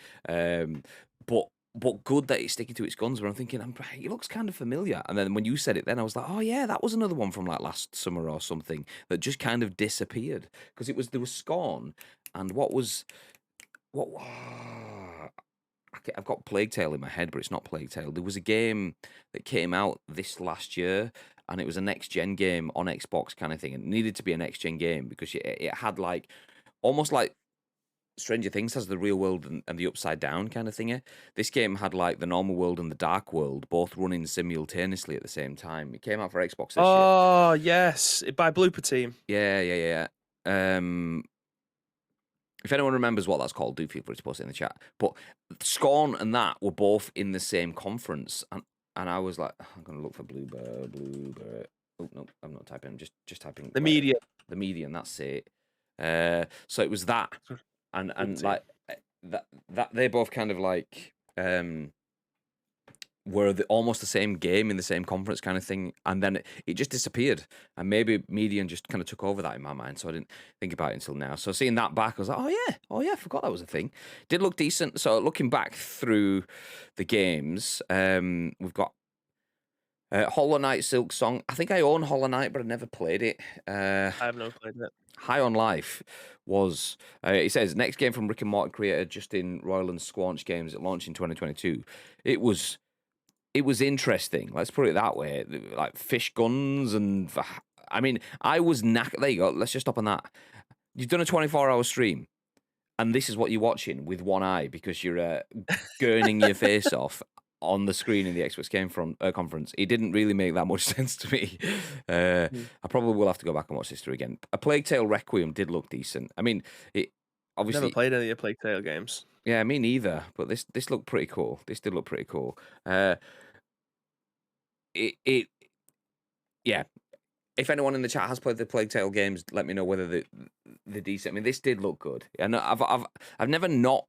But good that it's sticking to its guns. Where I'm thinking, it looks kind of familiar. And then when you said it, then I was like, oh yeah, that was another one from like last summer or something that just kind of disappeared because there was Scorn, and I've got Plague Tale in my head, but it's not Plague Tale. There was a game that came out this last year, and it was a next gen game on Xbox kind of thing. And it needed to be a next gen game because it had like almost like Stranger Things has the real world and the upside down kind of thingy. This game had like the normal world and the dark world both running simultaneously at the same time. It came out for Xbox this year. Oh yes, by Blooper Team. Yeah. If anyone remembers what that's called, do feel free to post it in the chat. But Scorn and that were both in the same conference, and I was like, I'm gonna look for Bluebird. Oh no, I'm not typing. I'm just typing The media. The median. That's it. So it was that, and like that they both kind of like were almost the same game in the same conference kind of thing, and then it just disappeared, and maybe Median just kind of took over that in my mind, so I didn't think about it until now. So seeing that back, I was like, oh yeah, I forgot that was a thing. Did look decent. So looking back through the games, we've got Hollow Knight Silk Song. I think I own Hollow Knight, but I never played it. I have never played it. High on Life was, it says, next game from Rick and Morty creator Justin Roiland Squanch Games at launch in 2022. It was interesting. Let's put it that way. Like fish guns and, I mean, I was there you go. Let's just stop on that. You've done a 24-hour stream, and this is what you're watching with one eye because you're gurning your face off on the screen in the Xbox Game Conference. It didn't really make that much sense to me. I probably will have to go back and watch this through again. A Plague Tale Requiem did look decent. I mean, it obviously Never played any of Plague Tale games. Yeah, me neither. But this looked pretty cool. This did look pretty cool. Yeah. If anyone in the chat has played the Plague Tale games, let me know whether they're decent. I mean, this did look good. And I've never not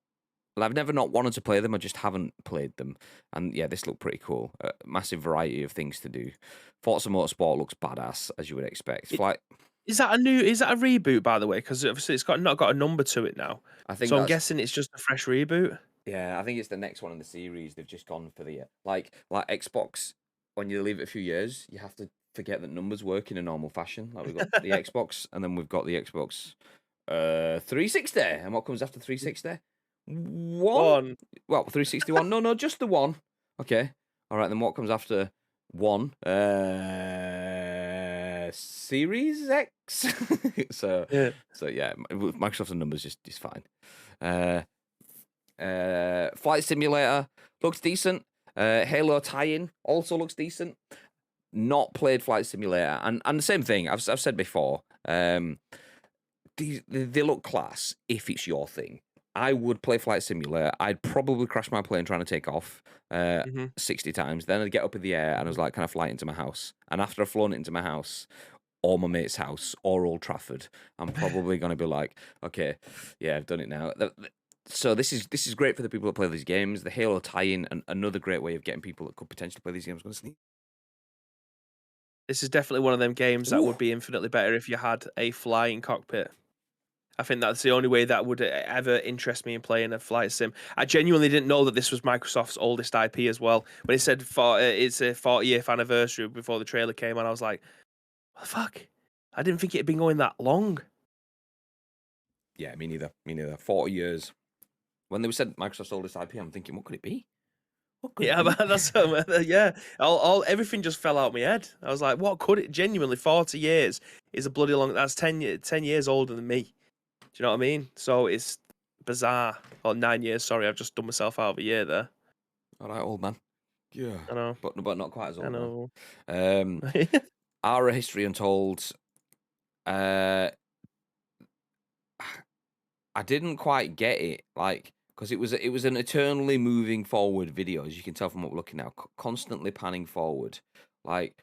wanted to play them. I just haven't played them. And yeah, this looked pretty cool. Massive variety of things to do. Forza Motorsport looks badass, as you would expect. Is that a reboot, by the way? Because obviously it's not got a number to it now. I think so. I'm guessing it's just a fresh reboot. Yeah, I think it's the next one in the series. They've just gone for the like Xbox. When you leave it a few years, you have to forget that numbers work in a normal fashion. Like we've got the Xbox, and then we've got the Xbox 360. And what comes after 360? One? One. Well, 361. No, just the one. Okay. All right, then what comes after one? Series X. so Yeah. so yeah, with Microsoft and numbers just fine. Uh Flight Simulator looks decent. Halo tie-in also looks decent. Not played Flight Simulator, and the same thing I've said before. They look class if it's your thing. I would play Flight Simulator. I'd probably crash my plane trying to take off Hmm. 60 times. Then I'd get up in the air and I was like, can I fly it into my house? And after I've flown it into my house, or my mate's house, or Old Trafford, I'm probably going to be like, okay, yeah, I've done it now. So this is great for the people that play these games. The Halo tie-in, and another great way of getting people that could potentially play these games. Going to sneak. This is definitely one of them games that Ooh. would be infinitely better if you had a flying cockpit. I think that's the only way that would ever interest me in playing a flight sim. I genuinely didn't know that this was Microsoft's oldest IP as well. When it said it's a 40th anniversary before the trailer came on, I was like, what the fuck? I didn't think it had been going that long. Yeah, me neither. Me neither. 40 years. When they said Microsoft's oldest IP, I'm thinking, what could it be? What could it Yeah, be? man, that's yeah. All everything just fell out my head. I was like, what could it genuinely 40 years is a bloody long that's 10 years older than me. Do you know what I mean? So it's bizarre. Or 9 years, sorry, I've just done myself out of a year there. All right, old man. Yeah, I know. but not quite as I old, man. know. Our History Untold. Uh, I didn't quite get it, like, because it was an eternally moving forward video, as you can tell from what we're looking now, constantly panning forward. Like,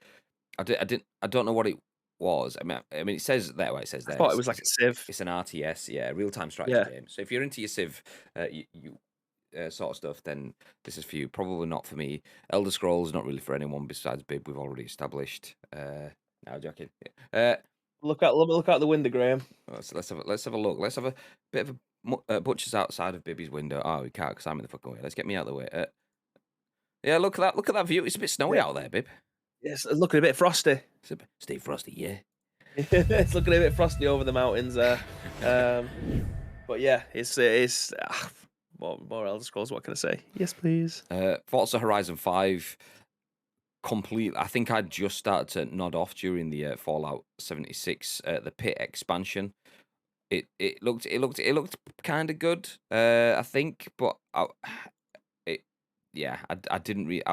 I don't know what it was. I mean, it says there. What it says I there. thought it was like a sieve. It's an RTS, yeah, real time strategy Yeah. game. So if you're into your Civ, you sort of stuff, then this is for you. Probably not for me. Elder Scrolls not really for anyone besides Bib. We've already established. No, joking. Look out the window, Graham. Let's have a look. Let's have a bit of a butcher's outside of Bibby's window. Oh, we can't because I'm in the fucking way. Let's get me out of the way. Yeah, look at that. Look at that view. It's a bit snowy Yeah. out there, Bib. It's looking a bit frosty. It's a bit, stay frosty, yeah. It's looking a bit frosty over the mountains there. But yeah, it's more Elder Scrolls. What can I say? Yes, please. Forza Horizon 5 complete. I think I just started to nod off during the Fallout 76 the pit expansion. It looked kind of good, I think, but I didn't really.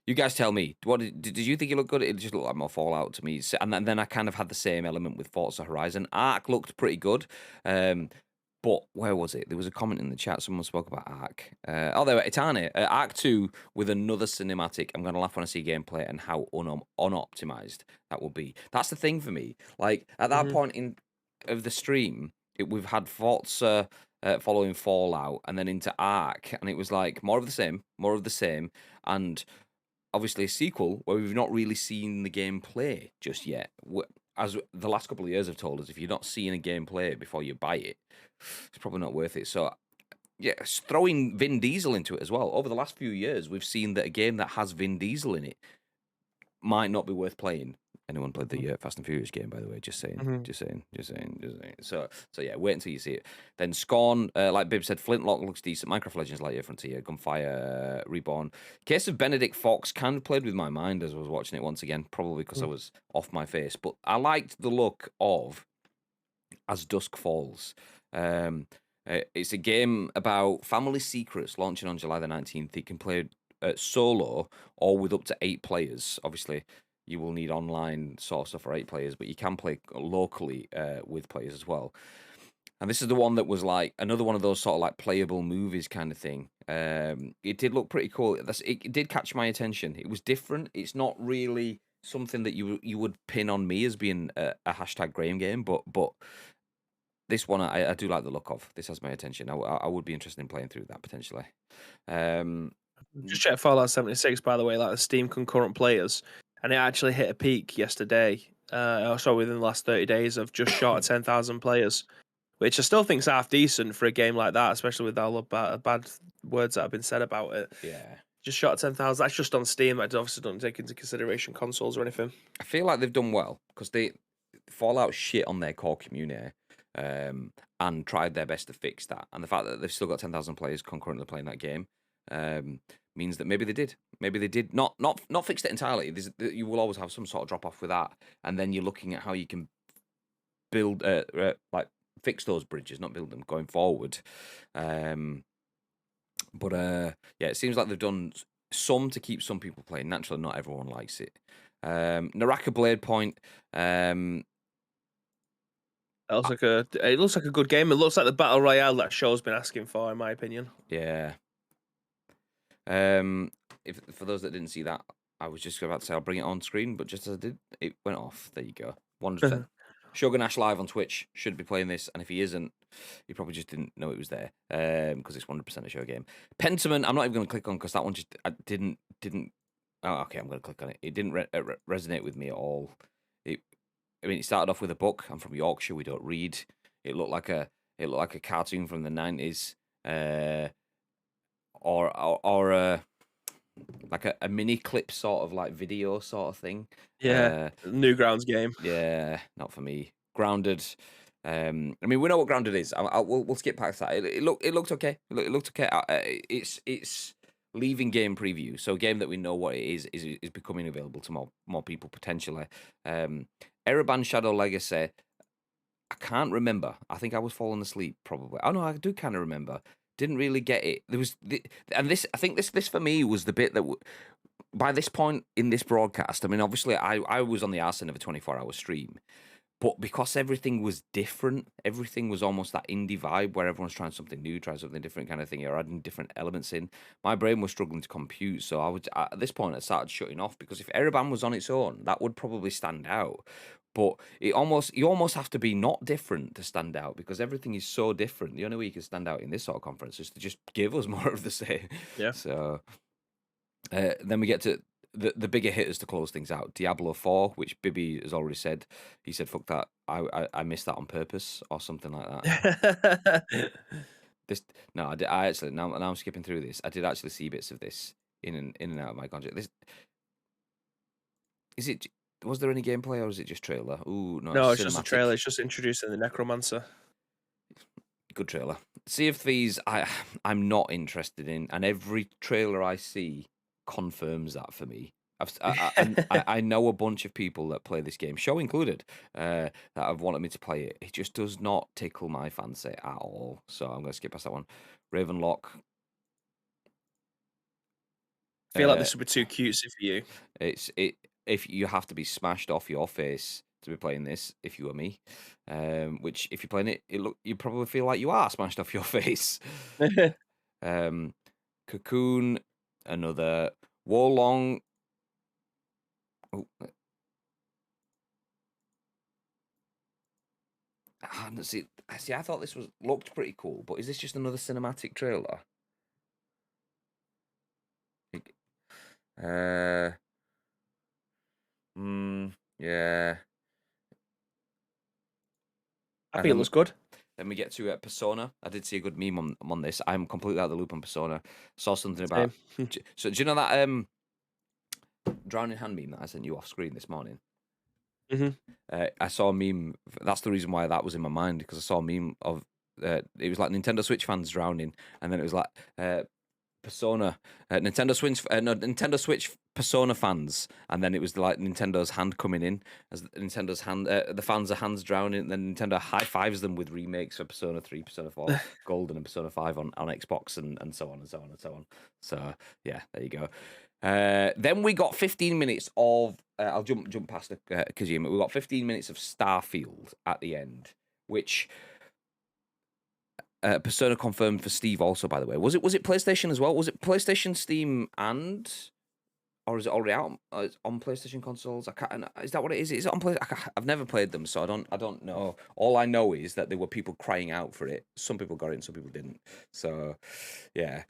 You guys tell me. What did you think it looked good? It just looked like more Fallout to me. And then I kind of had the same element with Forza Horizon. Ark looked pretty good. But where was it? There was a comment in the chat. Someone spoke about Ark. There were Eternity. Ark 2 with another cinematic. I'm going to laugh when I see gameplay and how unoptimized that will be. That's the thing for me. Like, at that point of the stream, we've had Forza following Fallout and then into Ark. And it was like more of the same. And obviously a sequel where we've not really seen the gameplay just yet. As the last couple of years have told us, if you're not seeing a gameplay before you buy it, it's probably not worth it. So, yeah, throwing Vin Diesel into it as well. Over the last few years, we've seen that a game that has Vin Diesel in it might not be worth playing. Anyone played the Fast and Furious game, by the way? Just saying. So yeah, wait until you see it. Then Scorn, like Bib said, Flintlock looks decent. Minecraft Legends, Lightyear Frontier, Gunfire, Reborn. Case of Benedict Fox kind of played with my mind as I was watching it once again, probably because I was off my face. But I liked the look of As Dusk Falls. It's a game about family secrets launching on July the 19th. It can play solo or with up to 8 players. Obviously, you will need online sort of stuff for 8 players, but you can play locally with players as well. And this is the one that was like another one of those sort of like playable movies kind of thing. It did look pretty cool. It did catch my attention. It was different. It's not really something that you would pin on me as being a hashtag Graham game, but this one I do like the look of. This has my attention. I would be interested in playing through that potentially. Just check Fallout 76, by the way, like the Steam concurrent players, and it actually hit a peak yesterday. Also within the last 30 days of just short of 10,000 players, which I still think's half decent for a game like that, especially with all the bad words that have been said about it. Yeah. Just shot at 10,000. That's just on Steam. That obviously don't take into consideration consoles or anything. I feel like they've done well because Fallout shit on their core community, and tried their best to fix that. And the fact that they've still got 10,000 players concurrently playing that game, means that maybe they did. Maybe they did not fixed it entirely. You will always have some sort of drop off with that, and then you're looking at how you can build, like fix those bridges, not build them going forward. But yeah, it seems like they've done some to keep some people playing. Naturally, not everyone likes it. Naraka Blade Point. It looks like a good game. It looks like the battle royale that show's been asking for, in my opinion. Yeah. If for those that didn't see that, I was just about to say I'll bring it on screen, but just as I did, it went off. There you go. 100%. Shogun Ash live on Twitch should be playing this, and if he isn't, he probably just didn't know it was there, because it's 100% a show game. Pentiment, I'm not even going to click on because that one just didn't. Oh, okay, I'm going to click on it. It didn't resonate with me at all. It started off with a book. I'm from Yorkshire. We don't read. It looked like a cartoon from the 90s, or like a mini clip sort of like video sort of thing. Yeah, Newgrounds game. Yeah, not for me. Grounded. I mean, we know what Grounded is. We'll skip past that. It looked okay. It looked okay. It's leaving game preview, so a game that we know what it is becoming available to more people potentially. Ereban Shadow Legacy. I can't remember. I think I was falling asleep probably. Oh no, I do kind of remember. Didn't really get it. There was and this. I think this for me was the bit that by this point in this broadcast. I mean, obviously, I was on the arse end of a 24-hour stream, but because everything was different, everything was almost that indie vibe where everyone's trying something new, trying something different kind of thing, or adding different elements in. My brain was struggling to compute, so I would at this point I started shutting off because if Ereban was on its own, that would probably stand out. But you almost have to be not different to stand out because everything is so different. The only way you can stand out in this sort of conference is to just give us more of the same. Yeah. So then we get to the bigger hitters to close things out. Diablo 4, which Bibby has already said. He said, "Fuck that! I missed that on purpose" or something like that. I actually now I'm skipping through this. I did actually see bits of this in and out of my contract. Was there any gameplay or is it just trailer? Ooh, no, it's just a trailer. It's just introducing the Necromancer. Good trailer. Sea of Thieves, I'm not interested in, and every trailer I see confirms that for me. I know a bunch of people that play this game, show included, that have wanted me to play it. It just does not tickle my fancy at all. So I'm going to skip past that one. Ravenlock. I feel like this would be too cutesy for you. If you have to be smashed off your face to be playing this, if you were me, which if you're playing it, you probably feel like you are smashed off your face. Cocoon, another Wolong. Oh. See, I thought this looked pretty cool, but is this just another cinematic trailer? Yeah. I think it looks good. Then we get to Persona. I did see a good meme on this. I'm completely out of the loop on Persona. Saw something about. So do you know that drowning hand meme that I sent you off screen this morning? Mm-hmm. I saw a meme. That's the reason why that was in my mind because I saw a meme of it was like Nintendo Switch fans drowning, and then it was like Persona, Nintendo Switch Persona fans, and then it was like Nintendo's hand coming in as Nintendo's hand, the fans' hands drowning, and then Nintendo high fives them with remakes for Persona 3, Persona 4, Golden, and Persona 5 on Xbox, and so on and so on and so on. So yeah, there you go. Then we got 15 minutes of. I'll jump past Kojima. We got 15 minutes of Starfield at the end, which. Persona confirmed for Steve also, by the way. Was it PlayStation as well? Was it PlayStation, Steam, or is it already out on PlayStation consoles? Is that what it is? Is it on PlayStation? I've never played them, so I don't know. All I know is that there were people crying out for it. Some people got it, and some people didn't. So, yeah.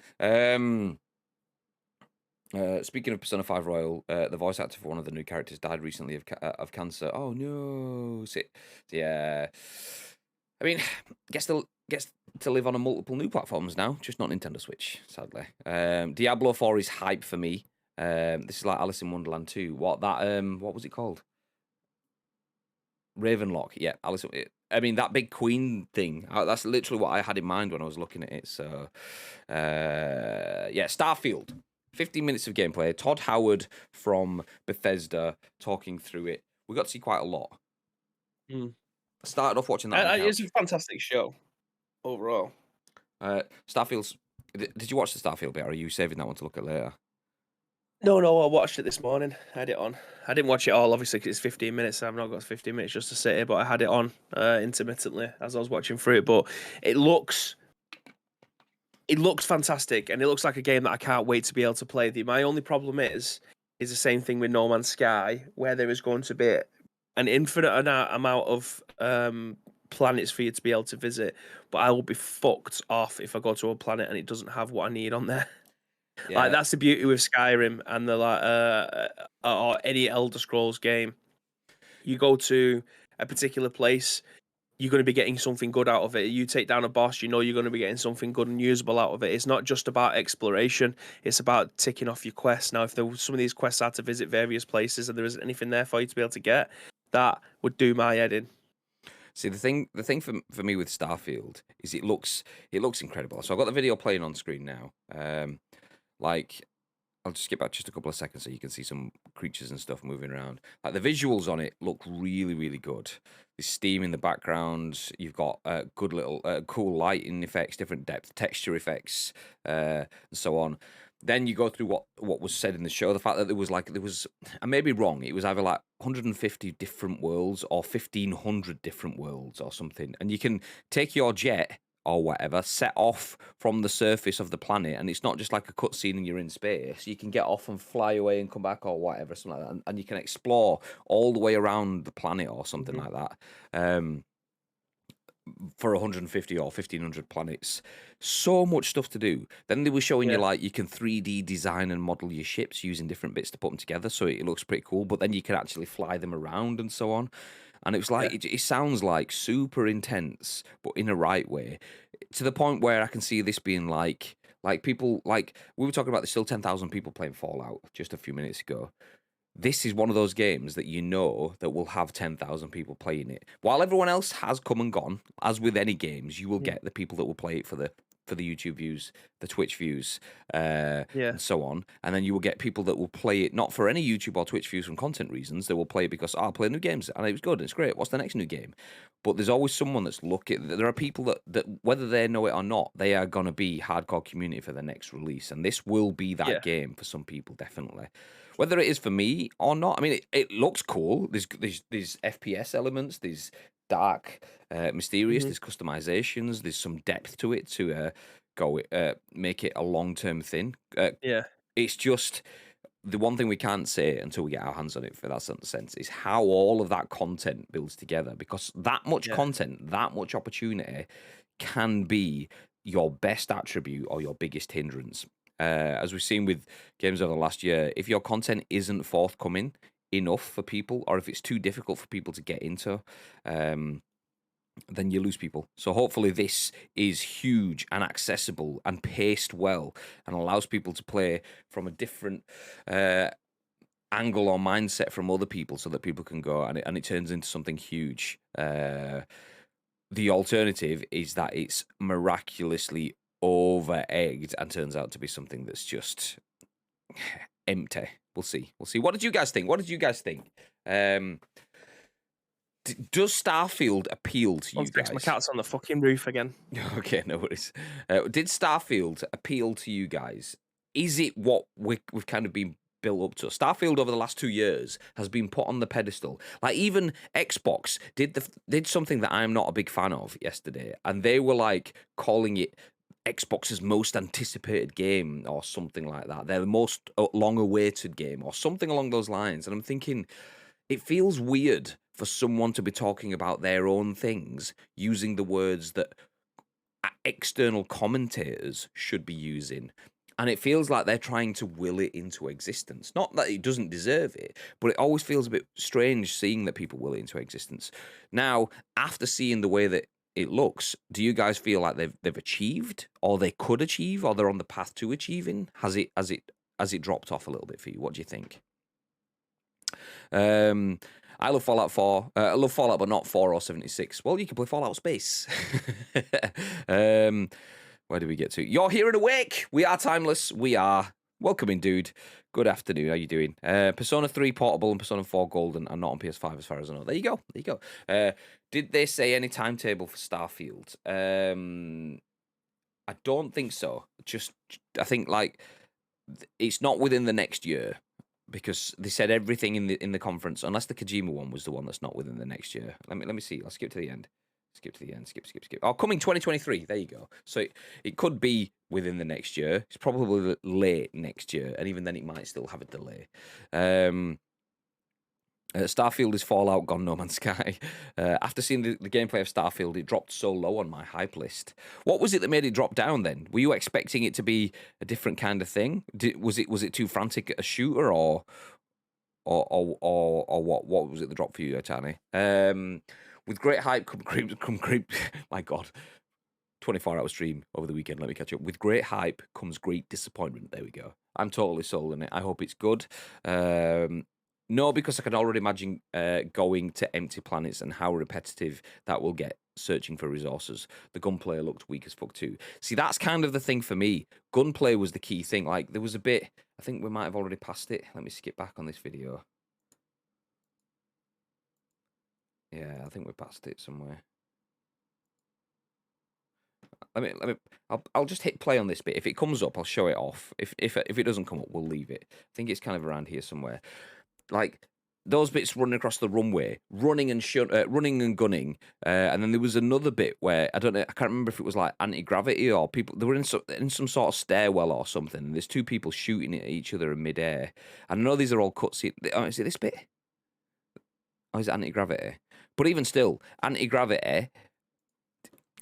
Speaking of Persona 5 Royal, the voice actor for one of the new characters died recently of cancer. Oh no! Yeah. I mean, gets to live on a multiple new platforms now, just not Nintendo Switch, sadly. Diablo 4 is hype for me. This is like Alice in Wonderland 2. What was it called? Ravenlock. Yeah, I mean that big queen thing. That's literally what I had in mind when I was looking at it. So, yeah, Starfield. 15 minutes of gameplay. Todd Howard from Bethesda talking through it. We got to see quite a lot. Mm. I started off watching that on the It's couch. a fantastic show overall. Starfield's. Did you watch the Starfield bit, or are you saving that one to look at later? No, I watched it this morning. I had it on. I didn't watch it all, obviously, because it's 15 minutes. So I've not got 15 minutes just to sit here, but I had it on intermittently as I was watching through it. But it looks fantastic, and it looks like a game that I can't wait to be able to play. My only problem is the same thing with No Man's Sky, where there is going to be an infinite amount of planets for you to be able to visit, but I will be fucked off if I go to a planet and it doesn't have what I need on there. Yeah. Like that's the beauty with Skyrim and the or any Elder Scrolls game. You go to a particular place, you're going to be getting something good out of it. You take down a boss, you know you're going to be getting something good and usable out of it. It's not just about exploration; it's about ticking off your quests. Now, if some of these quests are to visit various places and there isn't anything there for you to be able to get, that would do my head in. See, the thing for me with Starfield is it looks incredible. So I've got the video playing on screen now. Like, I'll just skip back just a couple of seconds so you can see some creatures and stuff moving around. Like the visuals on it look really, really good. There's steam in the background. You've got good little cool lighting effects, different depth, texture effects, and so on. Then you go through what was said in the show. The fact that there was, I may be wrong. It was either like 150 different worlds or 1,500 different worlds or something, and you can take your jet or whatever, set off from the surface of the planet, and it's not just like a cutscene and you're in space. You can get off and fly away and come back or whatever, something like that, and you can explore all the way around the planet or something like that. For 150 or 1,500 planets, so much stuff to do. Then they were showing you like you can 3D design and model your ships using different bits to put them together, so it looks pretty cool. But then you can actually fly them around and so on. And it was like it sounds like super intense, but in a right way, to the point where I can see this being like people like we were talking about. There's still 10,000 people playing Fallout just a few minutes ago. This is one of those games that you know that will have 10,000 people playing it. While everyone else has come and gone, as with any games, you will get the people that will play it for the YouTube views, the Twitch views, and so on. And then you will get people that will play it not for any YouTube or Twitch views from content reasons. They will play it because, I'll play new games and it was good and it's great. What's the next new game? But there's always someone that's looking. There are people that whether they know it or not, they are going to be hardcore community for the next release. And this will be that game for some people, definitely. Whether it is for me or not, I mean, it looks cool. There's FPS elements. There's dark, mysterious. There's customizations. There's some depth to it to make it a long-term thing. It's just the one thing we can't say until we get our hands on it, for that sense, is how all of that content builds together. Because that much content, that much opportunity, can be your best attribute or your biggest hindrance. As we've seen with games over the last year, if your content isn't forthcoming enough for people, or if it's too difficult for people to get into, then you lose people. So hopefully this is huge and accessible and paced well and allows people to play from a different angle or mindset from other people, so that people can go and it turns into something huge. The alternative is that it's miraculously over-egged and turns out to be something that's just empty. We'll see. What did you guys think? Does Starfield appeal to you guys? My cat's on the fucking roof again. Okay, no worries. Did Starfield appeal to you guys? Is it what we've kind of been built up to? Starfield over the last 2 years has been put on the pedestal. Like even Xbox did something that I'm not a big fan of yesterday, and they were like calling it Xbox's most anticipated game or something like that. Their most long-awaited game or something along those lines. And I'm thinking, it feels weird for someone to be talking about their own things using the words that external commentators should be using. And it feels like they're trying to will it into existence. Not that it doesn't deserve it, but it always feels a bit strange seeing that people will it into existence. Now, after seeing the way that it looks, do you guys feel like they've achieved, or they could achieve, or they're on the path to achieving? Has it dropped off a little bit for you? What do you think? I love Fallout 4. I love Fallout, but not 4 or 76. Well, you can play Fallout Space. Where do we get to? You're here and awake. We are timeless. We are. Welcome in, dude. Good afternoon. How you doing? Persona 3 Portable and Persona 4 Golden are not on PS5 as far as I know. There you go. There you go. Did they say any timetable for Starfield? I don't think so. I think like it's not within the next year, because they said everything in the conference, unless the Kojima one was the one that's not within the next year. Let me see. Let's skip to the end. Skip to the end. Skip. Oh, coming 2023. There you go. So it could be within the next year. It's probably late next year, and even then, it might still have a delay. Starfield is Fallout gone No Man's Sky. After seeing the gameplay of Starfield, it dropped so low on my hype list. What was it that made it drop down then? Were you expecting it to be a different kind of thing? Was it too frantic a shooter, or what? What was it that dropped for you, Tani? With great hype come creep. My God. 24-hour stream over the weekend. Let me catch up. With great hype comes great disappointment. There we go. I'm totally sold on it. I hope it's good. No, because I can already imagine going to empty planets and how repetitive that will get searching for resources. The gunplay looked weak as fuck too. See, that's kind of the thing for me. Gunplay was the key thing. Like, there was a bit, I think we might have already passed it. Let me skip back on this video. Yeah, I think we passed it somewhere. I'll just hit play on this bit. If it comes up, I'll show it off. If it doesn't come up, we'll leave it. I think it's kind of around here somewhere. Like those bits running across the runway, running and gunning, and then there was another bit where I don't know. I can't remember if it was like anti-gravity or people. They were in some sort of stairwell or something. And there's two people shooting at each other in midair. And I know these are all cutscenes. Oh, is it this bit? Oh, is it anti-gravity? But even still, anti-gravity.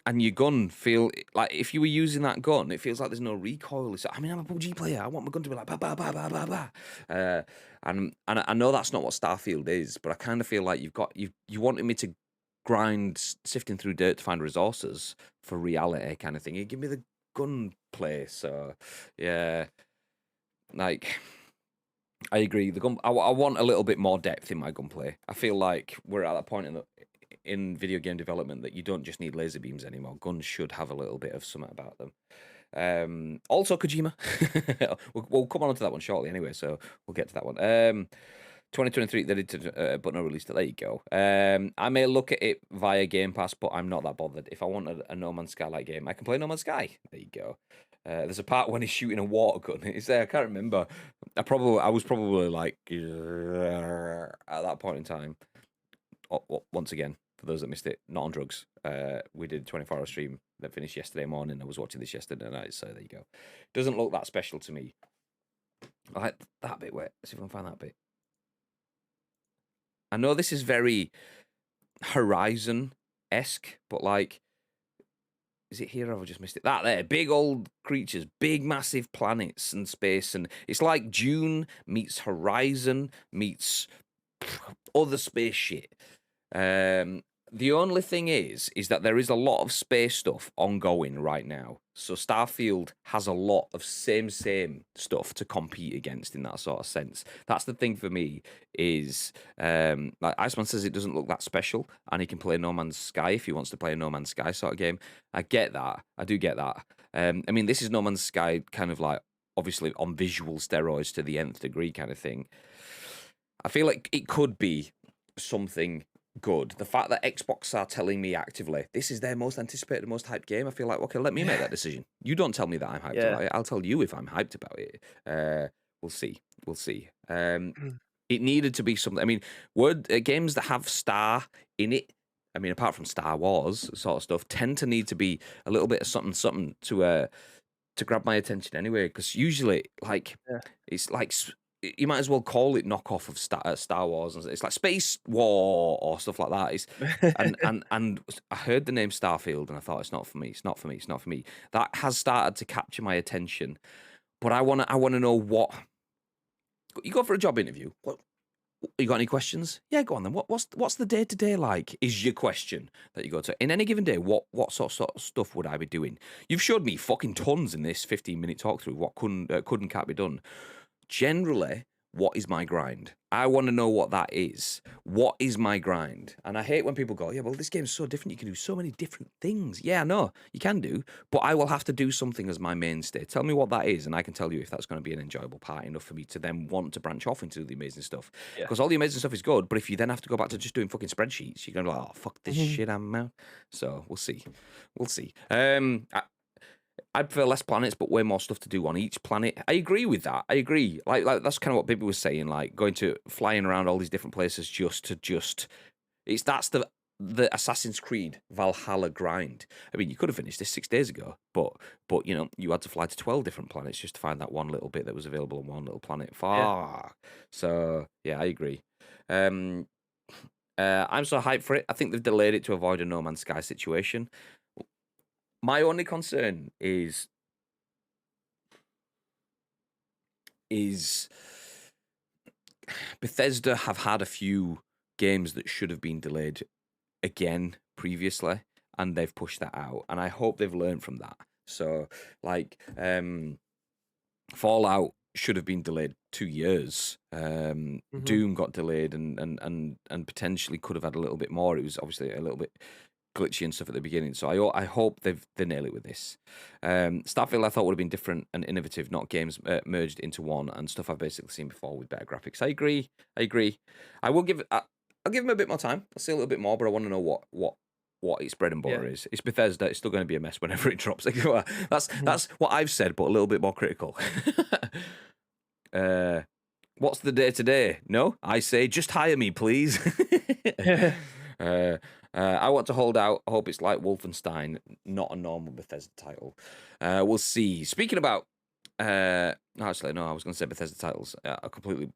And your gun feel like if you were using that gun, it feels like there's no recoil. I mean, I'm a PUBG player. I want my gun to be like ba ba ba ba ba ba. And I know that's not what Starfield is, but I kind of feel like you wanted me to grind sifting through dirt to find resources for reality kind of thing. You give me the gun play, so yeah, like I agree. The gun, I want a little bit more depth in my gunplay. I feel like we're at that point in video game development that you don't just need laser beams anymore. Guns should have a little bit of something about them. Also Kojima. we'll come on to that one shortly anyway, so we'll get to that one. 2023, they did, but no release. There you go. I may look at it via Game Pass, but I'm not that bothered. If I want a No Man's Sky like game, I can play No Man's Sky. There you go. There's a part when he's shooting a water gun. It's there. I can't remember. I was probably like at that point in time. Once again, for those that missed it, not on drugs. We did a 24-hour stream that finished yesterday morning. I was watching this yesterday night, so there you go. Doesn't look that special to me. I like that bit. Where, let's see if I can find that bit. I know this is very Horizon-esque, but like, is it here or have I just missed it? That there, big old creatures, big massive planets and space, and it's like Dune meets Horizon meets other space shit. The only thing is that there is a lot of space stuff ongoing right now. So Starfield has a lot of same stuff to compete against in that sort of sense. That's the thing for me is, like Iceman says, it doesn't look that special, and he can play No Man's Sky if he wants to play a No Man's Sky sort of game. I get that. I do get that. I mean, this is No Man's Sky kind of like, obviously on visual steroids to the nth degree kind of thing. I feel like it could be something good. The fact that Xbox are telling me actively this is their most anticipated, most hyped game, I feel like, okay, let me make that decision. You don't tell me that I'm hyped about it. I'll tell you if I'm hyped about it. We'll see. It needed to be something. I mean, games that have Star in it, I mean, apart from Star Wars sort of stuff, tend to need to be a little bit of something to grab my attention anyway. Because usually, like, it's like, you might as well call it knockoff of Star Wars. It's like Space War or stuff like that. And I heard the name Starfield and I thought, it's not for me. It's not for me. That has started to capture my attention, but I want to know what you go for a job interview. You got any questions? Yeah, go on then. What's the day to day like? Is your question that you go to in any given day? What sort of stuff would I be doing? You've showed me fucking tons in this 15-minute talk through. What couldn't can't be done. Generally, what is my grind? I want to know what that is. What is my grind? And I hate when people go, yeah, well, this game's so different. You can do so many different things. Yeah, no, you can do, but I will have to do something as my mainstay. Tell me what that is, and I can tell you if that's going to be an enjoyable part enough for me to then want to branch off into the amazing stuff. Yeah. Because all the amazing stuff is good, but if you then have to go back to just doing fucking spreadsheets, you're going to be like, oh, fuck this Mhm. shit, I'm out. So we'll see. We'll see. I prefer less planets, but way more stuff to do on each planet. I agree with that. I agree. Like that's kind of what Bibby was saying. Like going to flying around all these different places that's the Assassin's Creed Valhalla grind. I mean, you could have finished this 6 days ago, but you know you had to fly to 12 different planets just to find that one little bit that was available on one little planet. Yeah. Fuck. So yeah, I agree. I'm so hyped for it. I think they've delayed it to avoid a No Man's Sky situation. My only concern is Bethesda have had a few games that should have been delayed again previously, and they've pushed that out. And I hope they've learned from that. So, like, Fallout should have been delayed 2 years. Mhm. Doom got delayed and potentially could have had a little bit more. It was obviously a little bit glitchy and stuff at the beginning. So I hope they nail it with this. Starfield I thought would have been different and innovative, not games merged into one and stuff I've basically seen before with better graphics. I agree. I'll give him a bit more time. I'll see a little bit more, but I want to know what its bread and butter Yeah. is. It's Bethesda. It's still going to be a mess whenever it drops. Mhm. That's what I've said, but a little bit more critical. What's the day today? No, I say just hire me, please. I want to hold out. I hope it's like Wolfenstein, not a normal Bethesda title. We'll see. Speaking about, actually, no, I was going to say Bethesda titles.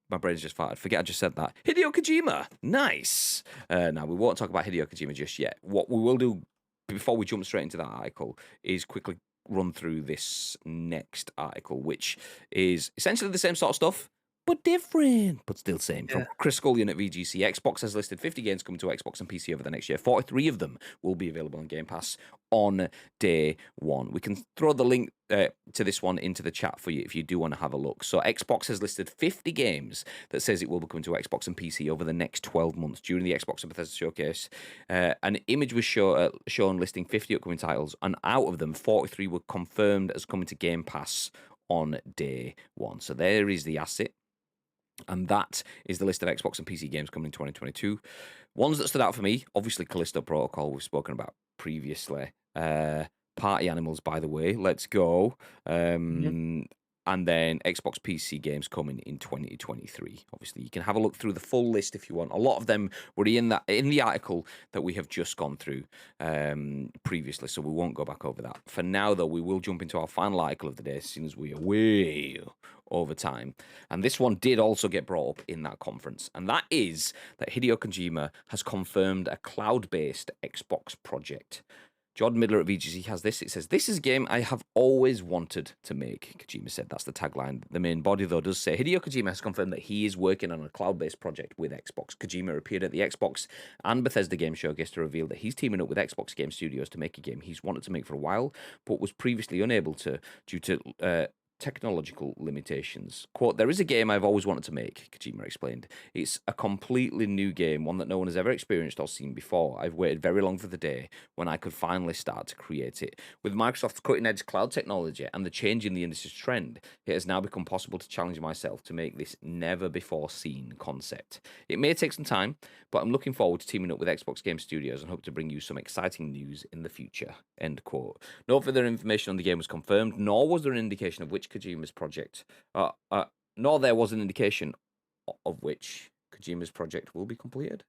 My brain's just farted. Forget I just said that. Hideo Kojima, nice. Now we won't talk about Hideo Kojima just yet. What we will do before we jump straight into that article is quickly run through this next article, which is essentially the same sort of stuff, but different, but still same. From Yeah. Chris Scullion at VGC, Xbox has listed 50 games coming to Xbox and PC over the next year. 43 of them will be available on Game Pass on day one. We can throw the link to this one into the chat for you if you do want to have a look. So Xbox has listed 50 games that says it will be coming to Xbox and PC over the next 12 months. During the Xbox and Bethesda showcase, an image was shown listing 50 upcoming titles, and out of them, 43 were confirmed as coming to Game Pass on day one. So there is the asset. And that is the list of Xbox and PC games coming in 2022. Ones that stood out for me, obviously Callisto Protocol, we've spoken about previously. Party Animals, by the way, let's go. Mhm. And then Xbox PC games coming in 2023. Obviously, you can have a look through the full list if you want. A lot of them were in the article that we have just gone through previously, so we won't go back over that. For now, though, we will jump into our final article of the day as soon as we are way over time. And this one did also get brought up in that conference, and that is that Hideo Kojima has confirmed a cloud-based Xbox project. Jordan Midler at VGC has this. It says, "This is a game I have always wanted to make," Kojima said. That's the tagline. The main body, though, does say Hideo Kojima has confirmed that he is working on a cloud-based project with Xbox. Kojima appeared at the Xbox and Bethesda Game Showcase to reveal that he's teaming up with Xbox Game Studios to make a game he's wanted to make for a while, but was previously unable to due to technological limitations. Quote, "There is a game I've always wanted to make," Kojima explained. "It's a completely new game, one that no one has ever experienced or seen before. I've waited very long for the day when I could finally start to create it. With Microsoft's cutting-edge cloud technology and the change in the industry's trend, it has now become possible to challenge myself to make this never-before-seen concept. It may take some time, but I'm looking forward to teaming up with Xbox Game Studios and hope to bring you some exciting news in the future." End quote. No further information on the game was confirmed, nor was there an indication of which Kojima's project, nor there was an indication of which Kojima's project will be completed.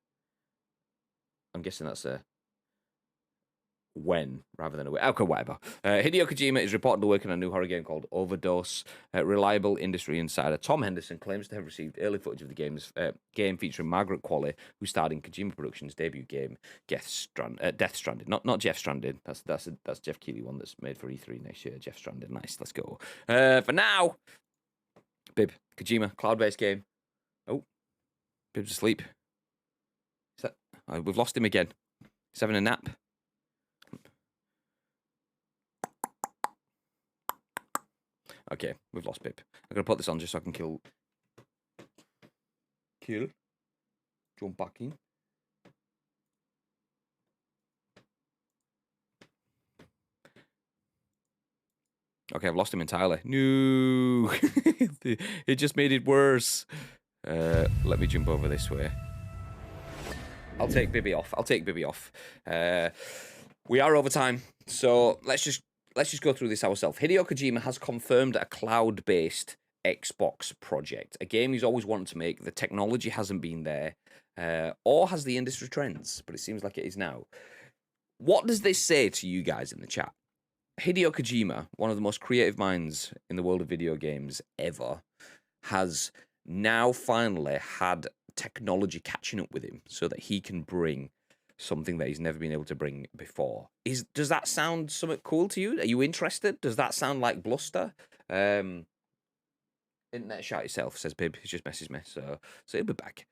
I'm guessing that's a when rather than a way. Okay, whatever. Hideo Kojima is reportedly working on a new horror game called Overdose. Reliable industry insider Tom Henderson claims to have received early footage of the game featuring Margaret Qualley, who starred in Kojima Productions' debut game, Death Stranded. Not Jeff Stranded. That's Jeff Keighley one that's made for E3 next year. Jeff Stranded. Nice. Let's go. For now, Bib, Kojima cloud-based game. Oh, Bib's asleep. We've lost him again. He's having a nap. Okay, we've lost Bib. I'm going to put this on just so I can kill. Jump back in. Okay, I've lost him entirely. No! It just made it worse. Let me jump over this way. I'll take Bibby off. We are over time, so let's just go through this ourselves. Hideo Kojima has confirmed a cloud-based Xbox project, a game he's always wanted to make. The technology hasn't been there, or has the industry trends, but it seems like it is now. What does this say to you guys in the chat? Hideo Kojima, one of the most creative minds in the world of video games ever, has now finally had technology catching up with him so that he can bring something that he's never been able to bring before. Does that sound somewhat cool to you? Are you interested? Does that sound like bluster? Internet shout yourself, says Bib. He just messaged me, so he'll be back.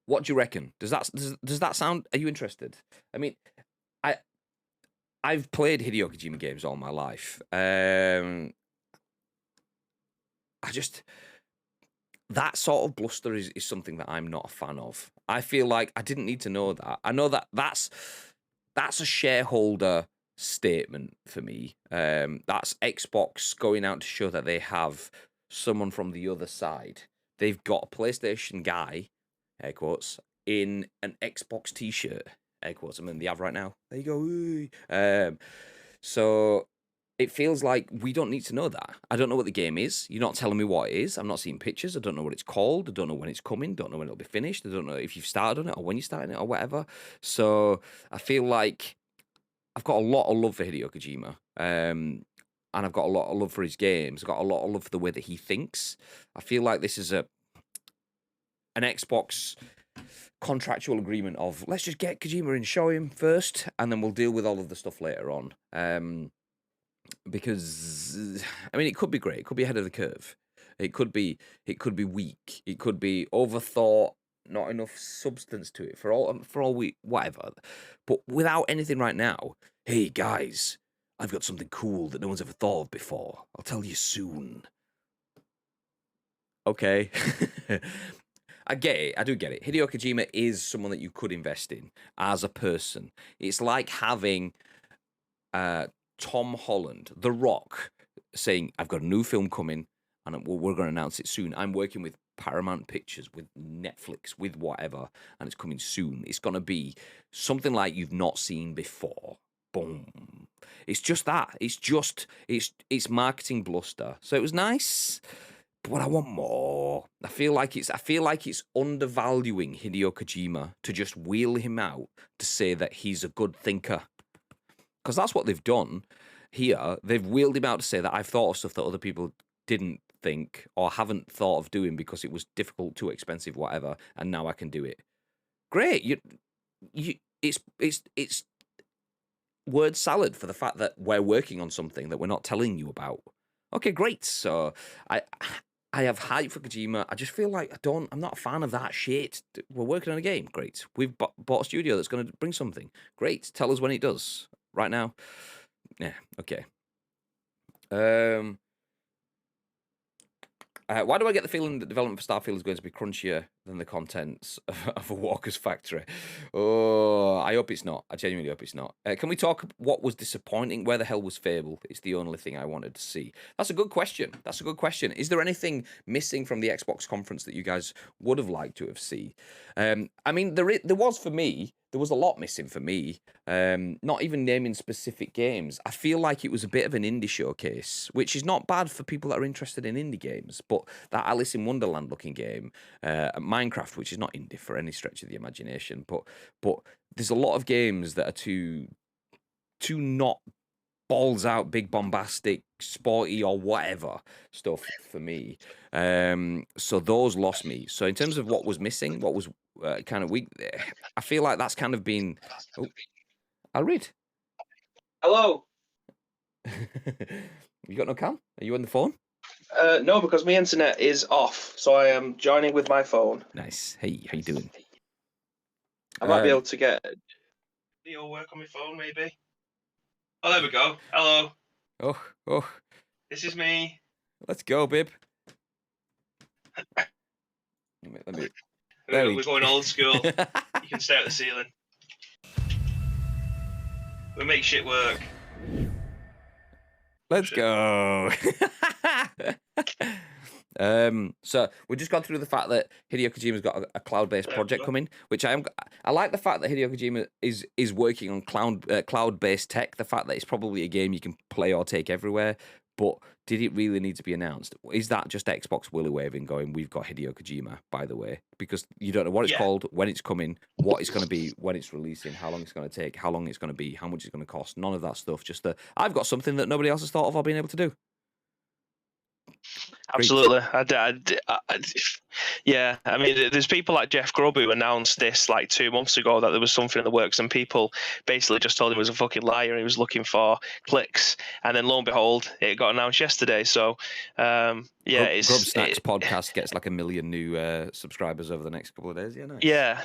What do you reckon? Does that sound? Are you interested? I mean, I've played Hideo Kojima games all my life. That sort of bluster is something that I'm not a fan of. I feel like I didn't need to know that. I know that that's a shareholder statement for me. That's Xbox going out to show that they have someone from the other side. They've got a PlayStation guy, air quotes, in an Xbox t-shirt, air quotes. I mean, they have right now. There you go. So it feels like we don't need to know that. I don't know what the game is. You're not telling me what it is. I'm not seeing pictures. I don't know what it's called. I don't know when it's coming. Don't know when it'll be finished. I don't know if you've started on it or when you're starting it or whatever. So I feel like I've got a lot of love for Hideo Kojima. And I've got a lot of love for his games. I've got a lot of love for the way that he thinks. I feel like this is an Xbox contractual agreement of, let's just get Kojima and show him first, and then we'll deal with all of the stuff later on. Because I mean, it could be great. It could be ahead of the curve. It could be weak. It could be overthought. Not enough substance to it for all we whatever. But without anything right now. Hey guys, I've got something cool that no one's ever thought of before. I'll tell you soon. Okay. I get it. I do get it. Hideo Kojima is someone that you could invest in as a person. It's like having Tom Holland, The Rock, saying, I've got a new film coming and we're going to announce it soon. I'm working with Paramount Pictures, with Netflix, with whatever, and it's coming soon. It's going to be something like you've not seen before. Boom. It's just that. It's marketing bluster. So it was nice, but I want more. I feel like it's undervaluing Hideo Kojima to just wheel him out to say that he's a good thinker. Because that's what they've done here. They've wheeled him out to say that I've thought of stuff that other people didn't think or haven't thought of doing because it was difficult, too expensive, whatever, and now I can do it. Great. It's word salad for the fact that we're working on something that we're not telling you about. Okay, great. So I have hype for Kojima. I just feel like I'm not a fan of that shit. We're working on a game. Great. We've bought a studio that's going to bring something. Great. Tell us when it does. Right now. Yeah, okay. Why do I get the feeling that development for Starfield is going to be crunchier than the contents of a Walker's Factory? Oh, I hope it's not. I genuinely hope it's not. Can we talk what was disappointing? Where the hell was Fable? It's the only thing I wanted to see. That's a good question. Is there anything missing from the Xbox conference that you guys would have liked to have seen? I mean, there was for me. There was a lot missing for me. Not even naming specific games. I feel like it was a bit of an indie showcase, which is not bad for people that are interested in indie games. But that Alice in Wonderland looking game, Minecraft, which is not indie for any stretch of the imagination, but there's a lot of games that are too not balls out, big bombastic, sporty or whatever stuff for me. So those lost me. So in terms of what was missing, what was kind of weak, I feel like that's kind of been. Oh, I'll read. Hello. You got no cam? Are you on the phone? No, because my internet is off, so I am joining with my phone. Nice. Hey, how you doing? I might be able to get video work on my phone, maybe. Oh, there we go. Hello. Oh, This is me. let's go, Bib. Let me. We're going old school. You can stay at the ceiling. We make shit work. Let's go. So we've just gone through the fact that Hideo Kojima's got a cloud-based project coming, which I like the fact that Hideo Kojima is working on cloud-based tech. The fact that it's probably a game you can play or take everywhere. But did it really need to be announced? Is that just Xbox willy waving, going, "We've got Hideo Kojima"? By the way, because you don't know what it's called, when it's coming, what it's going to be, when it's releasing, how long it's going to take, how long it's going to be, how much it's going to cost. None of that stuff. Just I've got something that nobody else has thought of or been able to do. Absolutely. Yeah, I mean, there's people like Jeff Grubb who announced this like 2 months ago that there was something in the works, and people basically just told him he was a fucking liar and he was looking for clicks. And then lo and behold, it got announced yesterday. So, Grub Snacks podcast gets like 1 million new subscribers over the next couple of days. Yeah, nice.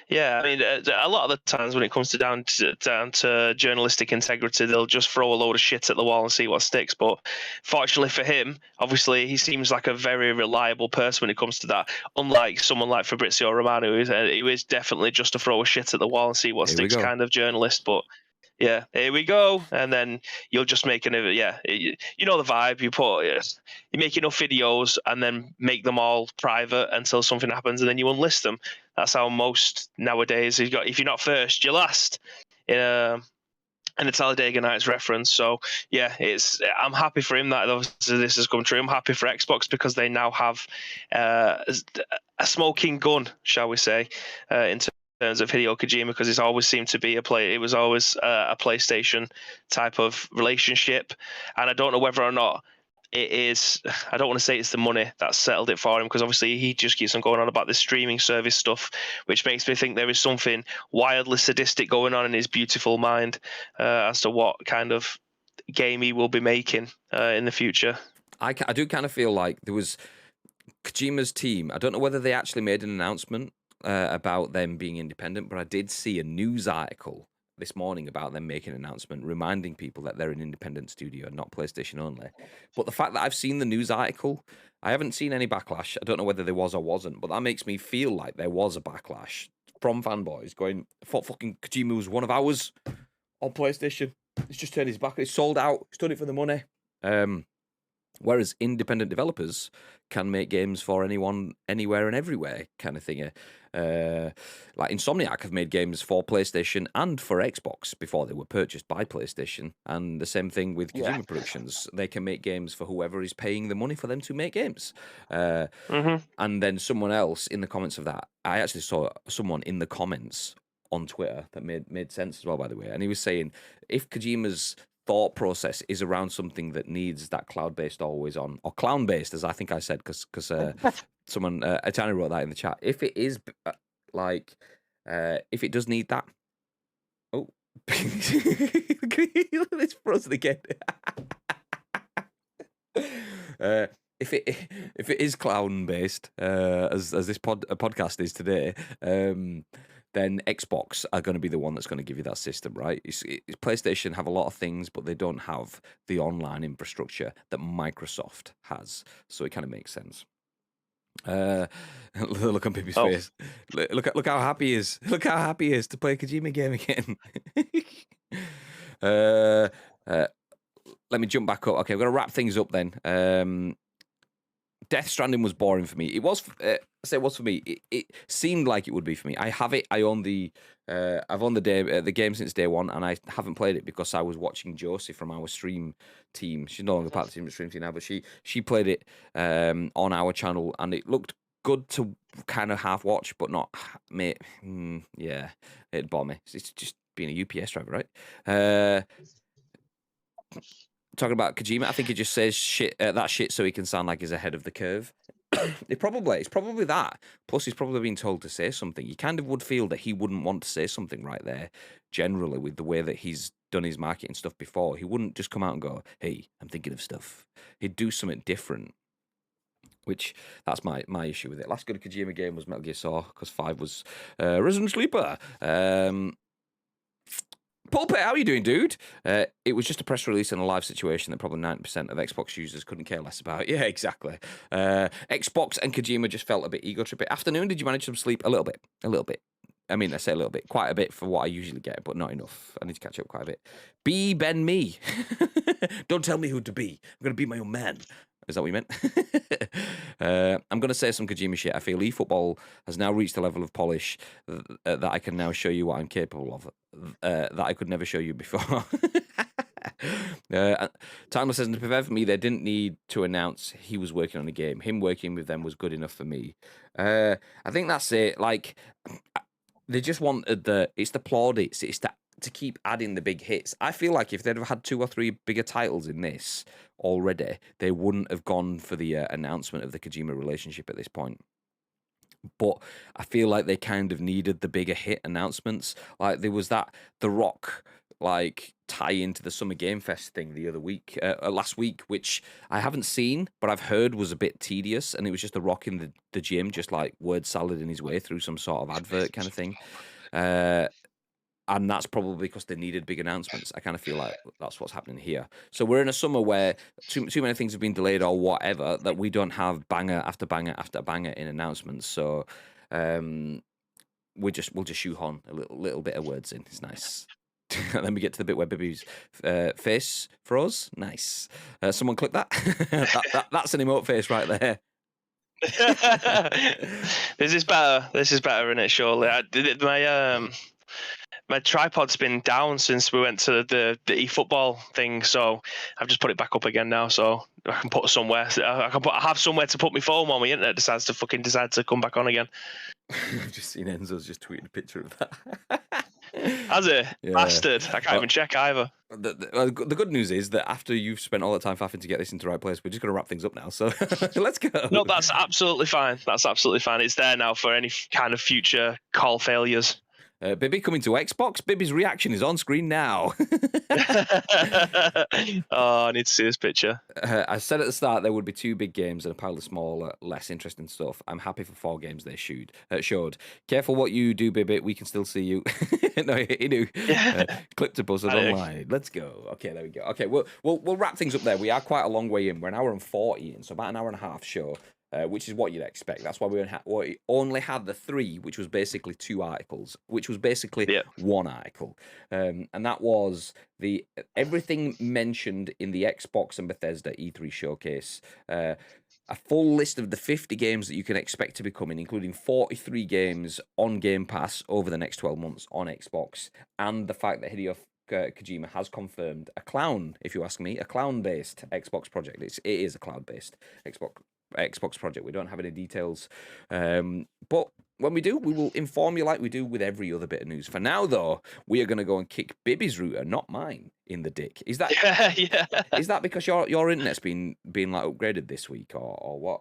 Yeah, I mean, a lot of the times when it comes down to journalistic integrity, they'll just throw a load of shit at the wall and see what sticks. But fortunately for him, obviously, he seems like a very reliable person when it comes to that. Unlike someone like Fabrizio Romano, who is definitely just to throw a shit at the wall and see what sticks kind of journalist. But yeah, here we go. And then you'll just make you know the vibe. You make enough videos and then make them all private until something happens, and then you unlist them. That's how most nowadays. If you're not first, you're last. In a Talladega Nights reference. So yeah, I'm happy for him that obviously this has come true. I'm happy for Xbox because they now have a smoking gun, shall we say, in terms of Hideo Kojima, because it's always seemed to be it was always a PlayStation type of relationship, and I don't know whether or not it is. I don't want to say it's the money that settled it for him, because obviously he just keeps on going on about this streaming service stuff, which makes me think there is something wildly sadistic going on in his beautiful mind as to what kind of game he will be making in the future. I do kind of feel like there was Kojima's team. I don't know whether they actually made an announcement about them being independent, but I did see a news article this morning about them making an announcement reminding people that they're an independent studio and not PlayStation only. But the fact that I've seen the news article, I haven't seen any backlash. I don't know whether there was or wasn't, but that makes me feel like there was a backlash from fanboys going, "Thought fucking Kojima was one of ours on PlayStation. He's just turned his back. It's sold out. He's done it for the money." Whereas independent developers can make games for anyone, anywhere and everywhere kind of thing. Like Insomniac have made games for PlayStation and for Xbox before they were purchased by PlayStation. And the same thing with Kojima Productions. They can make games for whoever is paying the money for them to make games. And then someone else in the comments of that, I actually saw someone in the comments on Twitter that made sense as well, by the way. And he was saying, if Kojima's thought process is around something that needs that cloud-based always on, or clown-based, as I think I said, because someone, Atani wrote that in the chat. If it is if it does need that, it's frozen again. If it is clown-based, as this podcast is today, then Xbox are going to be the one that's going to give you that system, right? PlayStation have a lot of things, but they don't have the online infrastructure that Microsoft has. So it kind of makes sense. Look on Pippi's face. Look how happy he is. Look how happy he is to play a Kojima game again. Let me jump back up. Okay, we're going to wrap things up then. Death Stranding was boring for me. It was. I say it was for me. It seemed like it would be for me. I have it. I own the. I've owned the game since day one, and I haven't played it because I was watching Josie from our stream team. She's no longer part of the stream team now, but she played it on our channel, and it looked good to kind of half watch, but not. Mate, yeah, it bored me. It's just being a UPS driver, right? Talking about Kojima, I think he just says that shit so he can sound like he's ahead of the curve. It's probably that. Plus, he's probably been told to say something. You kind of would feel that he wouldn't want to say something right there, generally, with the way that he's done his marketing stuff before, he wouldn't just come out and go, "Hey, I'm thinking of stuff." He'd do something different. Which that's my issue with it. Last good Kojima game was Metal Gear Solid because 5 was Resident Sleeper. Pulpit, how are you doing, dude? It was just a press release in a live situation that probably 90% of Xbox users couldn't care less about. Yeah, exactly. Xbox and Kojima just felt a bit ego trippy. Afternoon, did you manage some sleep? A little bit. I mean, I say a little bit, quite a bit for what I usually get, but not enough. I need to catch up quite a bit. Be Ben me. Don't tell me who to be. I'm going to be my own man. Is that what you meant? I'm going to say some Kojima shit. I feel eFootball has now reached a level of polish that I can now show you what I'm capable of, that I could never show you before. Timeless says, to prepare for me, they didn't need to announce he was working on a game. Him working with them was good enough for me. I think that's it. Like, they just wanted it's the plaudits. It's to keep adding the big hits. I feel like if they'd have had 2 or 3 bigger titles in this already, they wouldn't have gone for the announcement of the Kojima relationship at this point. But I feel like they kind of needed the bigger hit announcements. Like there was that The Rock like tie into the Summer Game Fest thing the other week, last week, which I haven't seen, but I've heard was a bit tedious, and it was just The Rock in the gym, just like word salad in his way through some sort of advert kind of thing. And that's probably because they needed big announcements. I kind of feel like that's what's happening here. So we're in a summer where too many things have been delayed or whatever, that we don't have banger after banger after banger in announcements. So we'll just shoehorn a little bit of words in. It's nice. And then we get to the bit where Bibby's face froze. Nice. Someone click that. That's an emote face right there. This is better, isn't it? Surely. My tripod's been down since we went to the eFootball thing, so I've just put it back up again now, so I can put somewhere. I have somewhere to put my phone while my internet decides to come back on again. I've just seen Enzo's just tweeted a picture of that. Has it? Yeah. Bastard! I can't even check either. The good news is that after you've spent all that time faffing to get this into the right place, we're just going to wrap things up now. So let's go. No, that's absolutely fine. It's there now for any kind of future call failures. Bibby coming to Xbox. Bibby's reaction is on screen now. Oh, I need to see this picture. I said at the start there would be 2 big games and a pile of smaller, less interesting stuff. I'm happy for 4 games they showed. Careful what you do, Bibby. We can still see you. No, he knew. Clip to buzzard online. Let's go. Okay, there we go. Okay, we'll wrap things up there. We are quite a long way in. We're an hour and 40 in, so about an hour and a half show. Which is what you'd expect. That's why we only had the 3, which was basically 2 articles, which was basically 1 article. And that was everything mentioned in the Xbox and Bethesda E3 showcase. A full list of the 50 games that you can expect to be coming, including 43 games on Game Pass over the next 12 months on Xbox, and the fact that Hideo Kojima has confirmed a cloud-based Xbox project. It is a cloud-based Xbox project. We don't have any details, but when we do, we will inform you like we do with every other bit of news. For now, though, we are going to go and kick Bibby's router, not mine, in the dick. Is that Is that because your internet's been like upgraded this week, or what?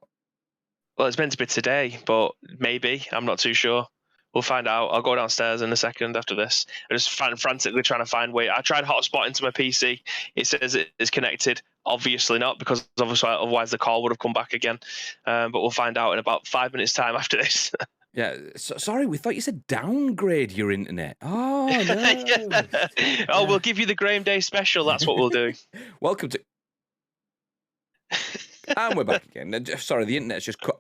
Well, it's meant to be today, but maybe. I'm not too sure. We'll find out. I'll go downstairs in a second after this. I'm just frantically trying to find way. I tried hotspotting to my PC. It says it is connected. Obviously not, because obviously otherwise the call would have come back again. But we'll find out in about 5 minutes' time after this. Yeah. Sorry, we thought you said downgrade your internet. Oh, no. Yeah. Oh, we'll give you the Graham Day special. That's what we'll do. Welcome to... And we're back again. Sorry, the internet's just cut.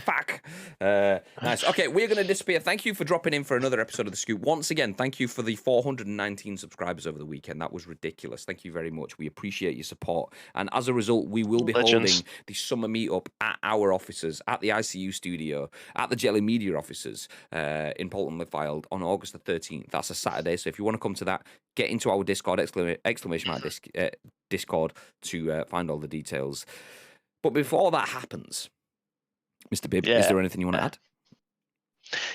Fuck. Nice. Okay, we're going to disappear. Thank you for dropping in for another episode of The Scoop. Once again, thank you for the 419 subscribers over the weekend. That was ridiculous. Thank you very much. We appreciate your support. And as a result, we will be holding the summer meetup at our offices, at the ICU studio, at the Jelly Media offices in Polton-le-Fylde on August the 13th. That's a Saturday. So if you want to come to that, get into our Discord, exclamation mark Discord to find all the details. But before that happens... Mr. Bibb, is there anything you want to add?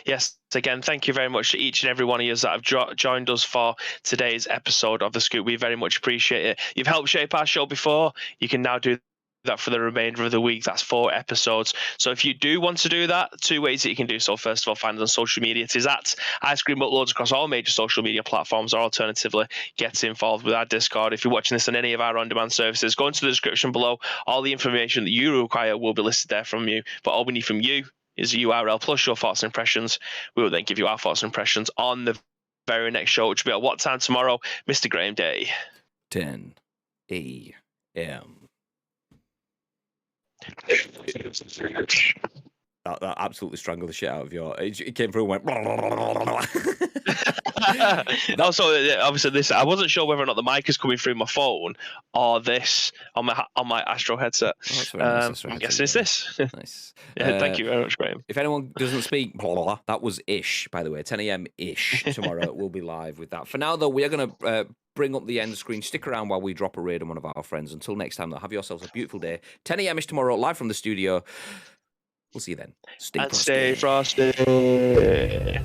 Yes, again, thank you very much to each and every one of you that have joined us for today's episode of The Scoop. We very much appreciate it. You've helped shape our show before. You can now do that for the remainder of the week. That's 4 episodes. So if you do want to do that, 2 ways that you can do so. First of all, find us on social media. It is at Ice Cream Uploads across all major social media platforms, or alternatively, get involved with our Discord. If you're watching this on any of our on-demand services, go into the description below. All the information that you require will be listed there from you. But all we need from you is a URL plus your thoughts and impressions. We will then give you our thoughts and impressions on the very next show, which will be at what time tomorrow, Mr. Graham Day? 10 a.m. That absolutely strangled the shit out of your. It came through and went. Also, obviously, this I wasn't sure whether or not the mic is coming through my phone or this on my Astro headset. Oh, that's very nice. I'm guessing it's this. Nice. Thank you very much, Graham. If anyone doesn't speak, that was ish, by the way. 10 a.m. ish tomorrow. We'll be live with that. For now, though, we are going to bring up the end screen. Stick around while we drop a raid on one of our friends. Until next time, though, have yourselves a beautiful day. 10 a.m. ish tomorrow, live from the studio. We'll see you then. Stay frosty. Stay frosty.